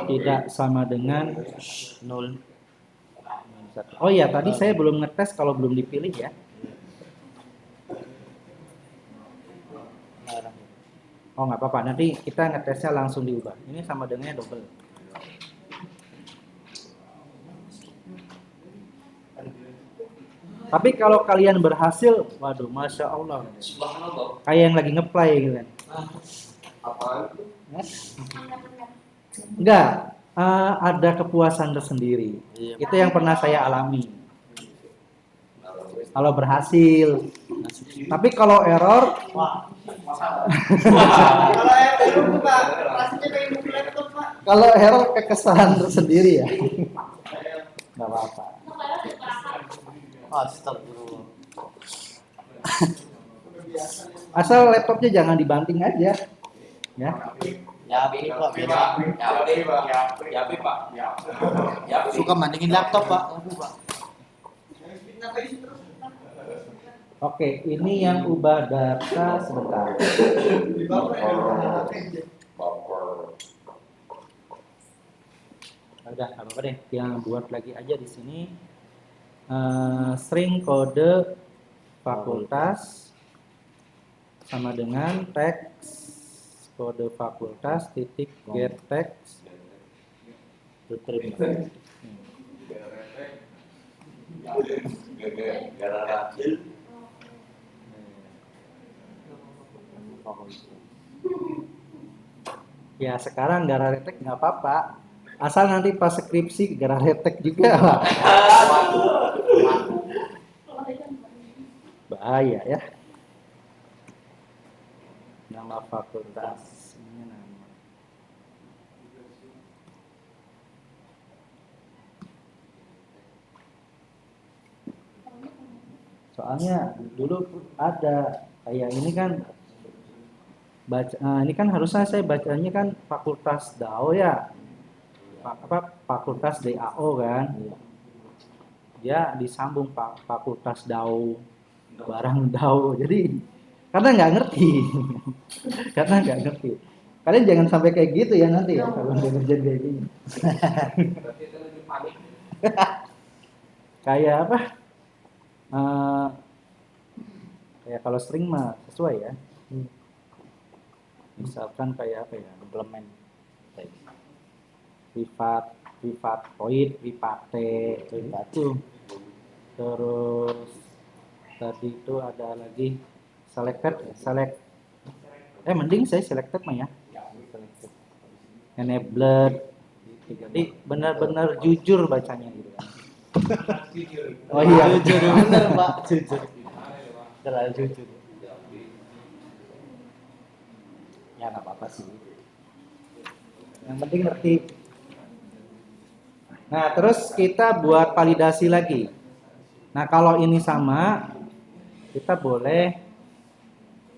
Tidak sama dengan 0. Oh iya, tadi saya belum ngetes kalau belum dipilih ya. Merah. Oh nggak apa-apa, nanti kita ngetesnya langsung diubah. Ini sama dengannya double. Tapi kalau kalian berhasil, waduh, masya Allah, Subhanallah. kayak yang lagi ngeplay gitu kan. Apaan? Enggak, ada kepuasan tersendiri. Iya. Itu yang pernah saya alami. Kalau berhasil. Tapi kalau error, Kalau yang belum Pak, rasanya pengen buka laptop Pak. kalau error kekesalan tersendiri ya. Nggak apa-apa. Astagfirullah. Asal laptopnya jangan dibanting aja. Ya. Ya, Pak. Biasa. Ya, Pak. Ya, Suka mandingin laptop Pak. Ngapain sih terus? Oke, ini yang ubah data sebentar. Di bawah ya. Baper. Udah, nggak apa-apa deh. Yang buat lagi aja di sini. String kode fakultas sama dengan teks kode fakultas titik get text retrieve. Gara-gara Ya sekarang gara retek nggak apa-apa, asal nanti pas skripsi gara retek juga lah. Bahaya ya. Nama fakultas ini nama. Soalnya dulu ada kayak ini kan ini kan harusnya saya bacanya kan fakultas DAO ya. Fakultas DAO kan. Dia disambung fakultas DAO barang DAO. Jadi karena nggak ngerti. Karena nggak ngerti. Kalian jangan sampai kayak gitu ya nanti ya kalau udah ngerjain kayak gini. berarti itu lebih panik. Kayak apa? Kayak kalau string mah sesuai ya. Misalkan kayak apa ya? Komplement. Privat void, private itu. Terus tadi itu ada lagi selected, mending saya selected mah ya. Enabled. Jadi benar-benar jujur bacanya gitu kan. Oh iya, Jujur bener Pak, jujur. Terlalu jujur. Ya nggak apa-apa sih. yang penting ngerti. Nah, terus kita buat validasi lagi. Nah, kalau ini sama, kita boleh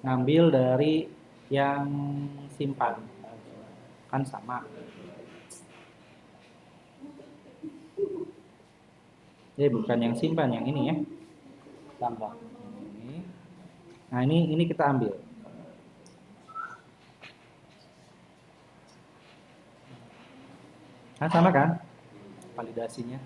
ngambil dari yang simpan. Kan sama. Bukan yang simpan, yang ini ya. Tambah. Ini. Nah, ini kita ambil. Nah, sama kan? Validasinya.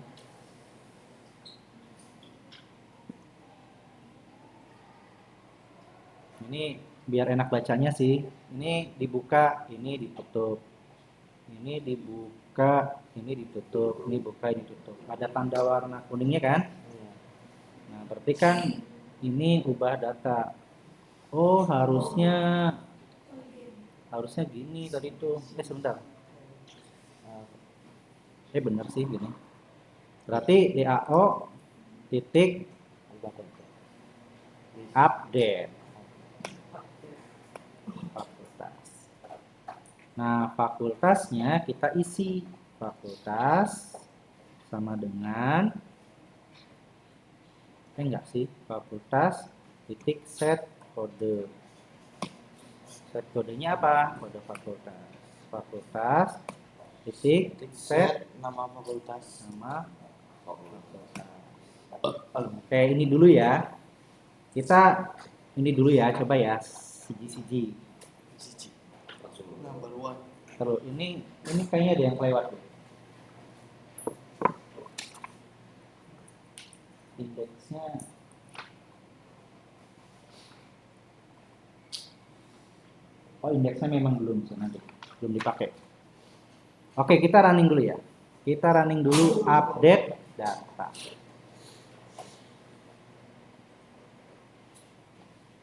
Ini biar enak bacanya sih. Ini dibuka, ini ditutup. Ini dibuka, ini ditutup. Ini buka, ini tutup. Ada tanda warna kuningnya kan? Nah, berarti kan ini ubah data. Oh, harusnya gini tadi tuh. Sebentar. Bener sih gini. Berarti DAO titik update fakultas. Nah, fakultasnya kita isi. Fakultas sama dengan enggak sih, fakultas titik set kode. Set kodenya apa? Kode fakultas. Fakultas titik set nama fakultas. nama fakultas. Oke, ini dulu ya. Kita ini dulu ya, coba ya. Siji. Number one. Terus ini kayaknya ada yang kelewat. Indeksnya indeksnya memang belum dipakai. Oke, kita running dulu ya. Kita running dulu update data.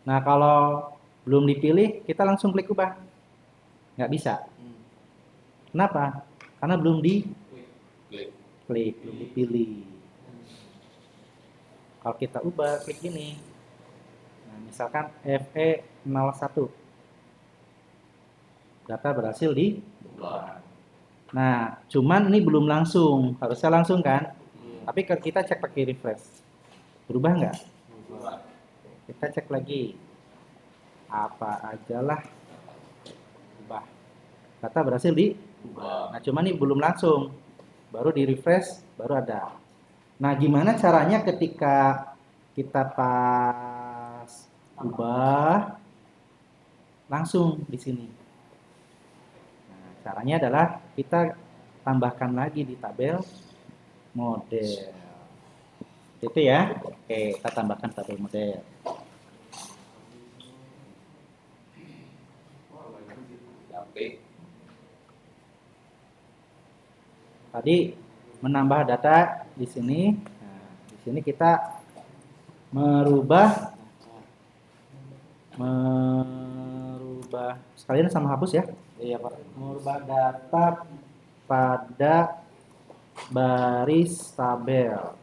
Nah, kalau belum dipilih, kita langsung klik ubah. Nggak bisa. Kenapa? Karena belum diklik, belum dipilih. Kalau kita ubah, klik ini. Nah, misalkan FE01. Data berhasil diubah. Nah, cuman ini belum langsung. Harusnya langsung kan? Tapi kita cek pakai refresh. Berubah nggak? Kita cek lagi. Apa aja lah. Ubah. Data berhasil diubah. Nah, cuman ini belum langsung. Baru di refresh, baru ada. Nah, gimana caranya ketika kita pas ubah langsung di sini. Nah, caranya adalah kita tambahkan lagi di tabel model. Itu ya. Oke, kita tambahkan tabel model. Oke. Tadi menambah data di sini. Nah, di sini kita merubah sekalian sama hapus ya. Iya Pak. Merubah data pada baris tabel.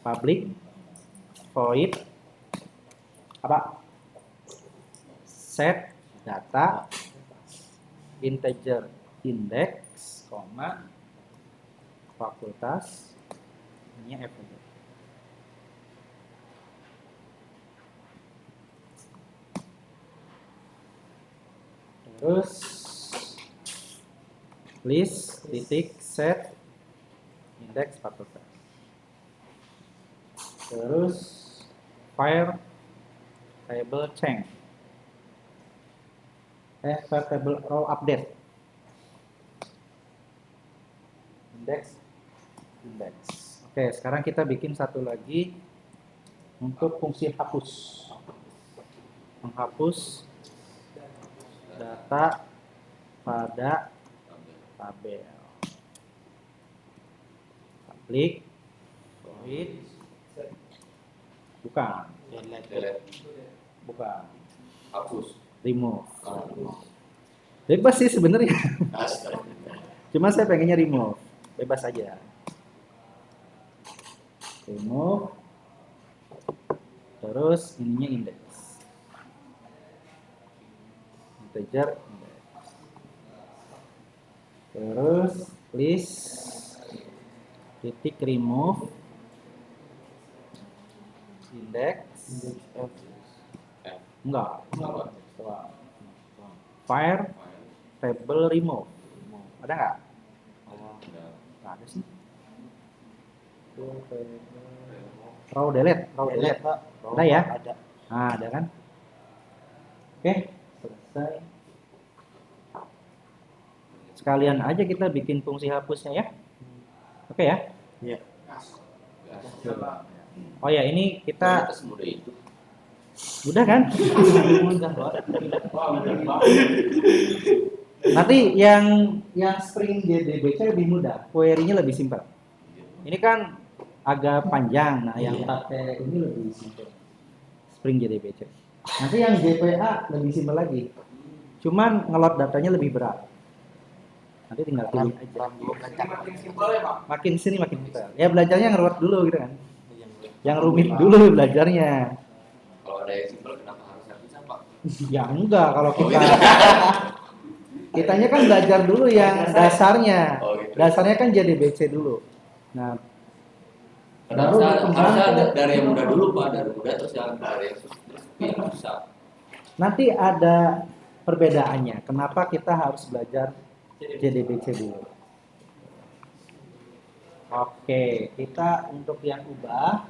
Public void apa? Set data integer index, koma fakultas ini F. Terus list titik set index fakultas. Terus file table change. File table row update. Index. Oke, sekarang kita bikin satu lagi untuk fungsi hapus. Menghapus data pada tabel. Public void bukan Hapus. remove. Bebas sih sebenarnya. Cuma saya pengennya remove. Bebas aja. Remove. Terus ininya index. Integer index. Terus list titik remove index enggak file table remove ada nggak? Nggak ada sih. Row delete Pak. ada ya? Ada. Nah, ada kan? Oke, selesai. Sekalian aja kita bikin fungsi hapusnya ya. Oke ya? Iya. Oh ya, ini kita Semudah itu. udah kan? Nanti yang Spring JDBC lebih mudah, query-nya lebih simpel. Ini kan agak panjang, nah yang pakai ini lebih simpel. Spring JDBC. Nanti yang JPA lebih simpel lagi. Cuman ngelot datanya lebih berat. Nanti tinggal pilih aja. Makin simpel ya Pak. Makin sini makin simpel. Ya belajarnya ngeruat dulu gitu kan. Yang rumit dulu belajarnya. Kalau ada yang simpel kenapa harus bisa Pak? Ya enggak, kalau kitanya kan belajar dulu yang dasarnya. Oh, gitu. Dasarnya kan JDBC dulu. Nah, baru Harusnya berkembang. dari yang mudah dulu Pak, dari mudah terus yang dari yang susah. Nanti ada perbedaannya. Kenapa kita harus belajar JDBC dulu? Oke, kita untuk yang ubah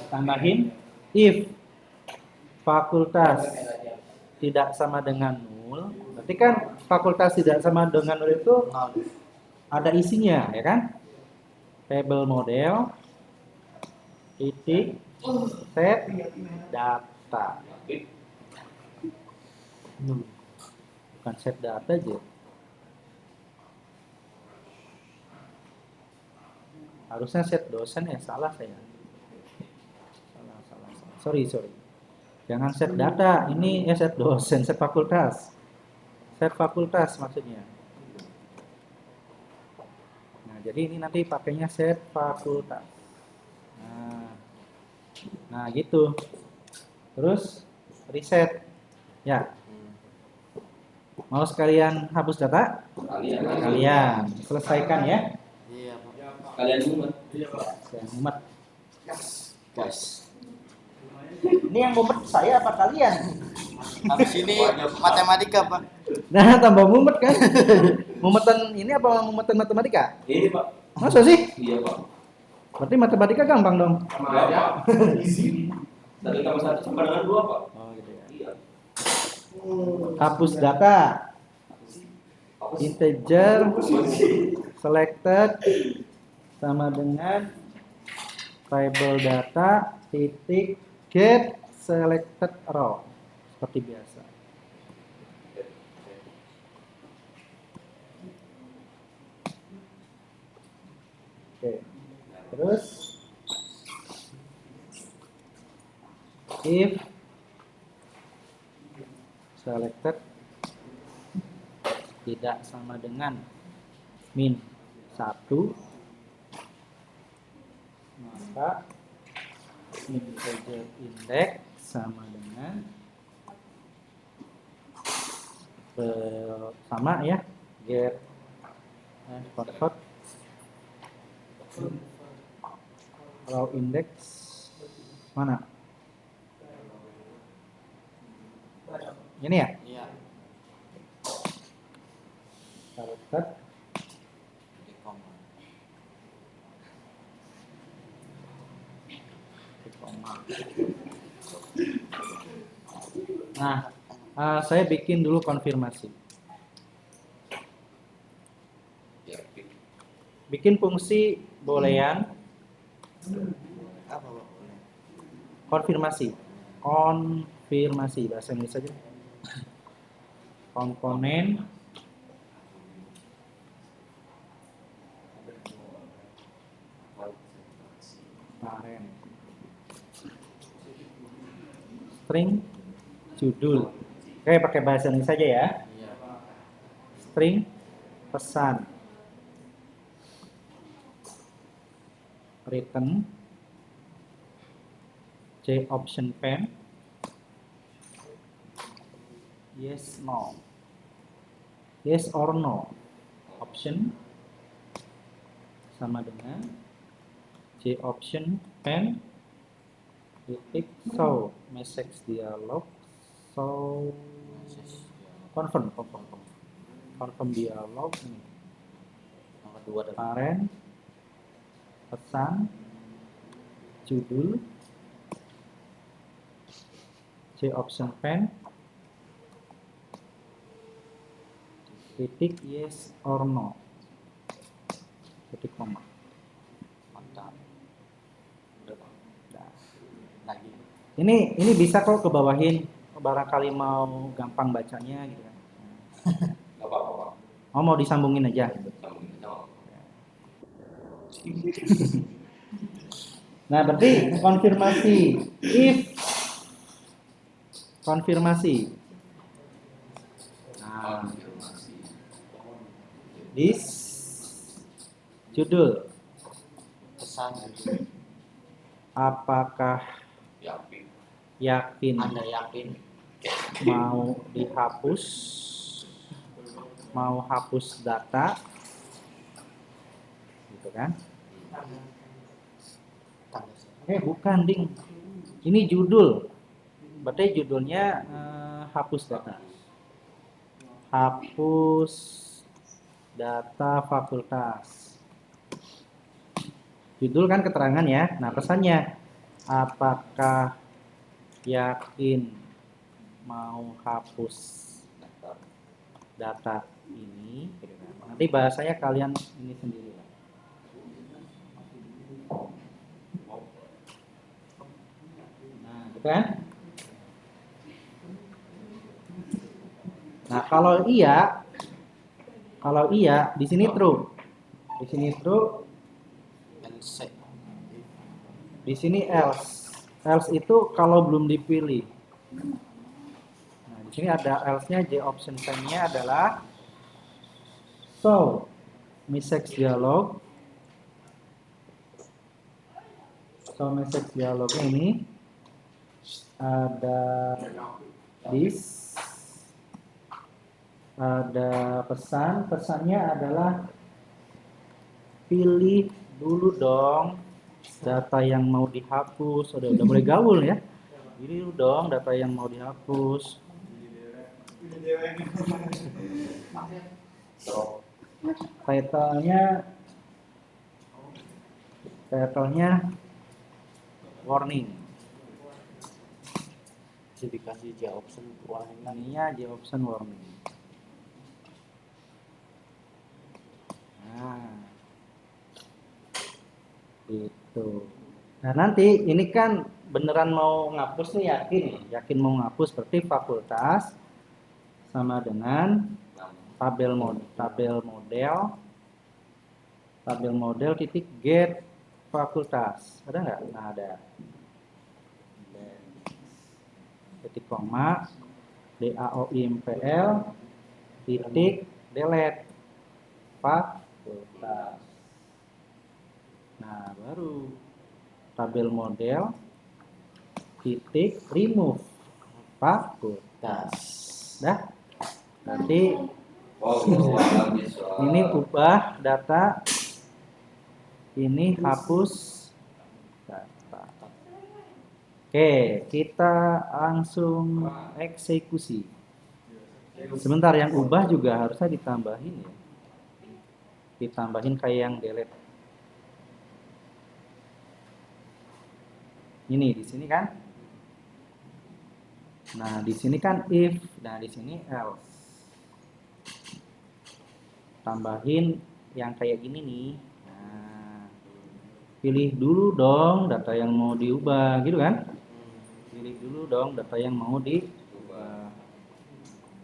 tambahin if fakultas tidak sama dengan nul. Berarti kan fakultas tidak sama dengan nul itu ada isinya, ya kan? Table model titik set data. Bukan set data aja. Harusnya set dosen ya, salah saya. Salah. Sorry. Jangan set data, ini set dosen, set fakultas. Set fakultas maksudnya. Nah, jadi ini nanti pakainya set fakultas. Nah, gitu. Terus reset. Ya. Mau sekalian hapus data? Kalian selesaikan ya. Iya Pak. Kalian semua. Saya mumet. Gas. Ini yang mumet saya apa kalian? Habis ini matematika Pak. Nah, tambah mumet kan? Mumetan ini apa mumetan matematika? Ini Pak. Masa sih? Iya Pak. Berarti matematika gampang dong. Sama aja. Easy. 1 tambah 1 sama dengan 2, Pak. Oh gitu ya. Iya. Hapus data. Integer selected sama dengan variable data titik get selected row seperti biasa. Oke. Terus if selected tidak sama dengan min 1, maka integer index sama dengan sama ya, get convert row index mana ini ya. Iya. Selected Di koma. koma. Nah, saya bikin dulu konfirmasi. Ya. Bikin fungsi boolean Apa, Pak? konfirmasi. Konfirmasi bahasa Indonesia aja. Komponen parent string judul. Oke, pakai bahasa Indonesia aja ya. Iya. String pesan return J option pen yes no yes or no option sama dengan J option pen titik show message dialog show confirm dialog ini Yang kedua ada parent pesan judul J option pen titik yes or no titik koma. mantap. Udah, Pak. Nah, Lagi. ini bisa kok ke bawahin barangkali mau gampang bacanya gitu kan. Enggak apa-apa, Pak. Oh, mau disambungin aja. Sambungin aja, Pak. Nah, berarti konfirmasi if konfirmasi. Nah, Konfirmasi. this judul Pesan apakah yakin. yakin Anda yakin? mau hapus data gitu kan. Bukan ding, ini judul, berarti judulnya hapus data fakultas. Judul kan keterangan ya. Nah, pesannya apakah yakin mau hapus data ini. Nanti bahasanya kalian ini sendiri. Nah, gitu kan? Nah, kalau iya di sini true. Di sini true, di sini else. Else itu kalau belum dipilih. Nah, di sini ada else-nya, J option pen-nya adalah so message dialog. So message dialognya ini ada this, ada pesannya adalah pilih dulu dong data yang mau dihapus. Udah mulai gaul ya. Pilih dulu dong data yang mau dihapus. Title-nya Title-nya warning. Jadi dikasih J option warning lagi. Ininya J option warning. Nah, itu. Nah nanti ini kan beneran mau ngapus nih, yakin mau ngapus, berarti fakultas sama dengan tabel model titik get fakultas. Ada nggak? Nah ada. Titik koma DAOIMPL titik delete fakultas. Nah baru tabel model titik remove fakultas. Dah. Nanti ini ubah data, ini hapus data. Oke, kita langsung eksekusi. Sebentar, yang ubah juga harusnya ditambahin ya. Ditambahin kayak yang delete. Ini di sini kan? Nah, di sini kan if, nah di sini else. Tambahin yang kayak gini nih. Nah, pilih dulu dong data yang mau diubah, gitu kan? Pilih dulu dong data yang mau diubah.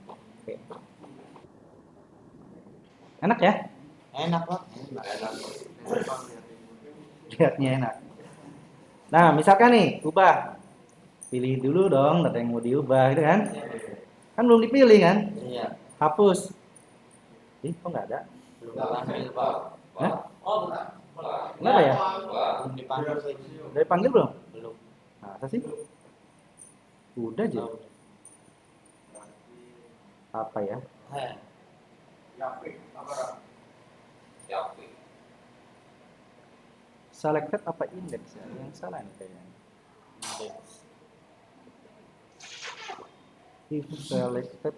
Oke. Enak ya? Enak Pak. Lihatnya enak. Nah, misalkan nih, ubah. Pilih dulu dong data yang mau diubah, gitu kan? Kan belum dipilih kan? Iya. Hapus. Ih, kok nggak ada? Belum dipanggil Pak. Hah? Oh, bentar. Kenapa ya? Belum dipanggil sih. Udah dipanggil belum? Belum. Masa sih? Udah aja. Apa ya? Selected apa index ya? Yang salah nih kayaknya. If selected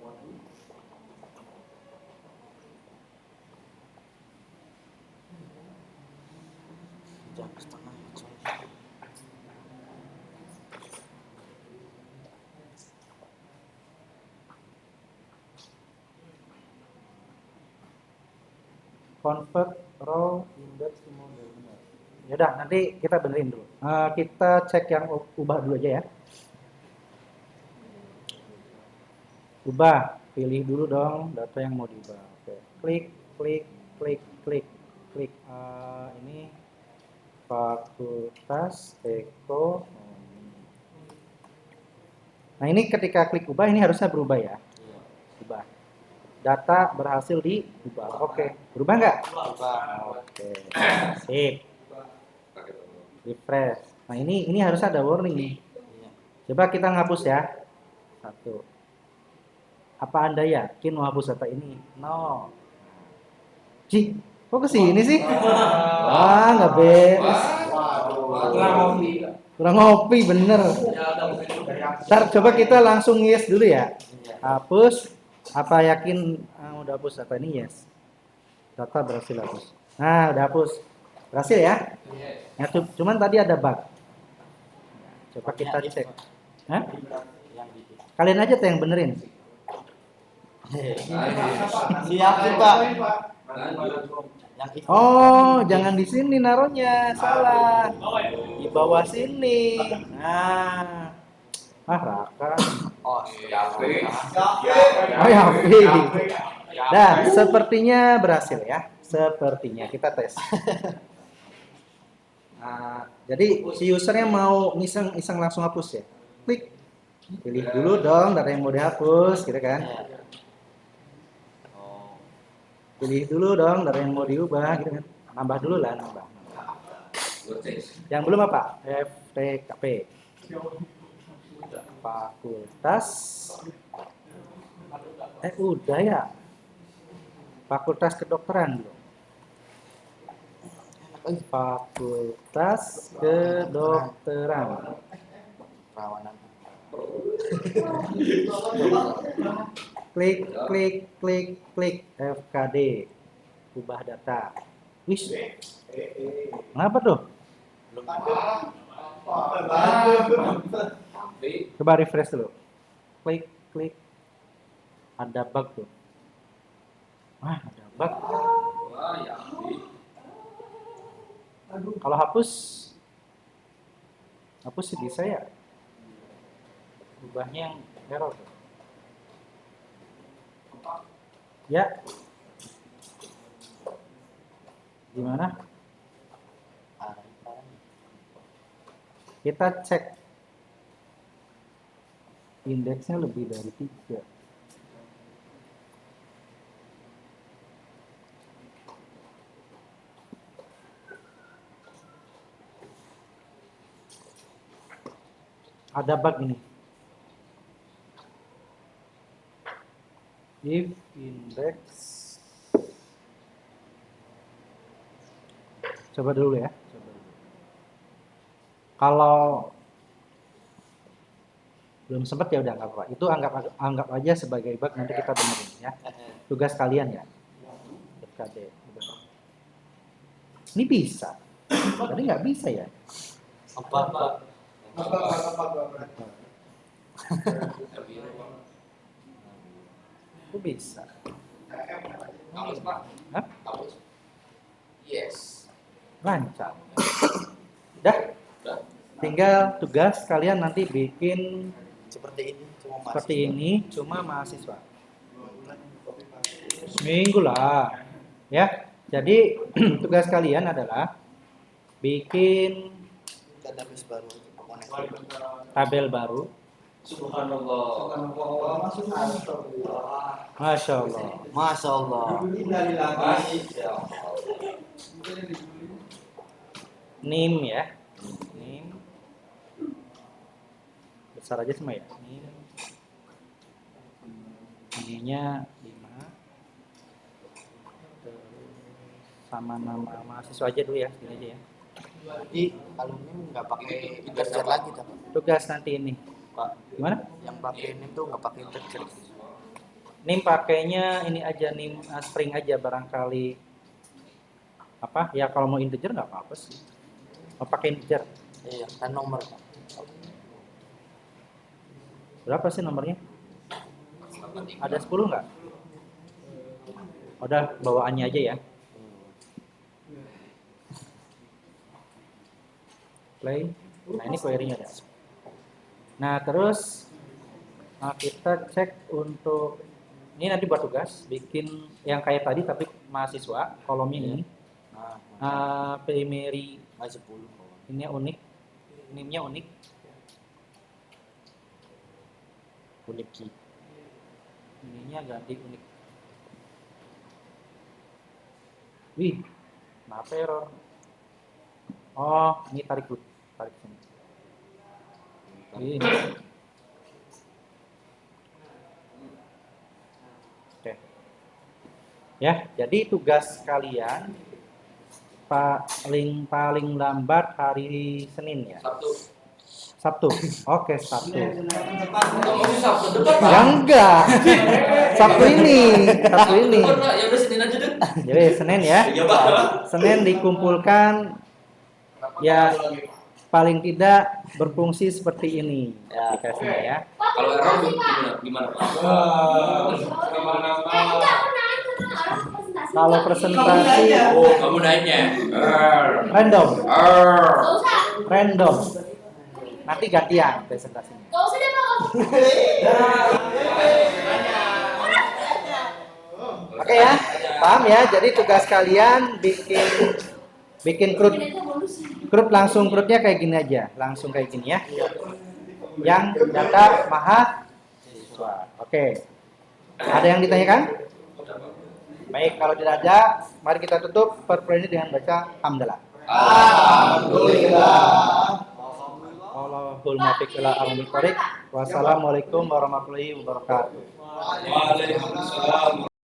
Jam setengah. convert row index to model. Ya udah, nanti kita benerin dulu. Kita cek yang ubah dulu aja ya. Ubah, pilih dulu dong data yang mau diubah. Oke, klik. Ini fakultas Eko. Nah ini ketika klik ubah ini harusnya berubah ya. Ubah. Data berhasil diubah. Oke, berubah nggak? Oke, sip. Refresh. Nah ini harusnya ada warning nih. Coba kita ngapus ya. 1. Apa Anda yakin mau hapus data ini? No. Cih, kok kesini sih? Wah, nggak beres. Kurang ngopi, bener. Ntar coba kita langsung yes dulu ya. Hapus. Apa yakin udah hapus data ini? Yes. Data berhasil hapus. Nah, udah hapus. Berhasil ya? Ya, cuman tadi ada bug. Coba kita cek. Hah? Kalian aja tuh yang benerin. Siap sih Pak. Oh, jangan di sini naruhnya, salah. Di bawah sini. Nah, Raka. Oh, Oh ya, Dah, sepertinya berhasil ya. Sepertinya kita tes. Nah, jadi si usernya mau iseng langsung hapus ya. Klik. Pilih dulu dong data yang mau dihapus, gitu kan? Pilih dulu dong data yang mau diubah, gitu kan? Nambah dulu lah, nambah. Yang belum apa? FTKP. Fakultas. Udah ya. Fakultas kedokteran belum? Fakultas kedokteran. Perawanan. Klik FKD. Ubah data. Wis. Kenapa tuh? Tapi Coba refresh dulu. Klik, klik. Ada bug tuh. Wah, ada bug. wah ya Abi. Kalau hapus sih bisa ya. Ubahnya yang error tuh. Ya. Gimana? Kita cek indeksnya lebih dari 3. Ada bug ini. If index, coba dulu ya. Kalau belum sempat ya udah nggak apa-apa. Itu anggap aja sebagai bug, nanti kita benerin ya. Tugas kalian ya. FKD. Ini bisa. Tadi nggak bisa ya. Apa? Itu bisa. Kamus Pak. Hah? Kamus. Yes. Lancar. Dah. Udah. Tinggal tugas kalian nanti bikin seperti ini cuma cuma mahasiswa. Seminggu lah. Ya. Jadi tugas kalian adalah bikin database baru connect. tabel baru. Subhanallah. Masya Allah. Masya Allah. NIM ya. NIM. Besar aja semua ya. NIM. Ininya 5. Sama nama mahasiswa aja dulu ya, gini aja ya. Jadi alumni nggak pakai integer lagi tak? Tugas nanti ini. Pak, Gimana? yang pakai ini tuh nggak pakai integer. NIM pakainya ini aja, NIM string aja barangkali. Apa? Ya kalau mau integer nggak apa-apa sih. Mau pakai integer. Iya, kan nomor Pak. Berapa sih nomornya? Ada 10 nggak? Udah bawaannya aja ya. Play. Nah ini query-nya ada. Nah terus kita cek untuk ini nanti buat tugas bikin yang kayak tadi tapi mahasiswa kolom ini. Primary Masih 10. ini unik, NIM-nya unik. Unik key. Ininya ganti unik. Wih, kenapa error? Oh, ini tarik sini. Ini. Oke. Ya, jadi tugas kalian paling lambat hari Senin ya. Sabtu. Oke, Sabtu. Kamu Sabtu depan Pak. Ya enggak. Sabtu ini. Depan, Pak. Ya udah Senin aja deh. Jadi Senin ya. Iya Pak. Senin dikumpulkan ya paling tidak berfungsi seperti ini aplikasinya ya. Kalau error gimana Pak? Kalau presentasi Oh, kamu naiknya. random, Gak usah. random. Nanti gantian presentasinya. Gak usah deh, Pak. Oke ya, paham ya? Jadi tugas kalian bikin CRUD langsung CRUD-nya kayak gini aja, langsung kayak gini ya. Yang data mahasiswa. Oke. Ada yang ditanyakan? Baik, kalau tidak ada, mari kita tutup perpres ini dengan baca hamdalah. Alhamdulillah. Allahul muwaffiq ila aqwamit thoriq. Wassalamualaikum warahmatullahi wabarakatuh. Waalaikumsalam.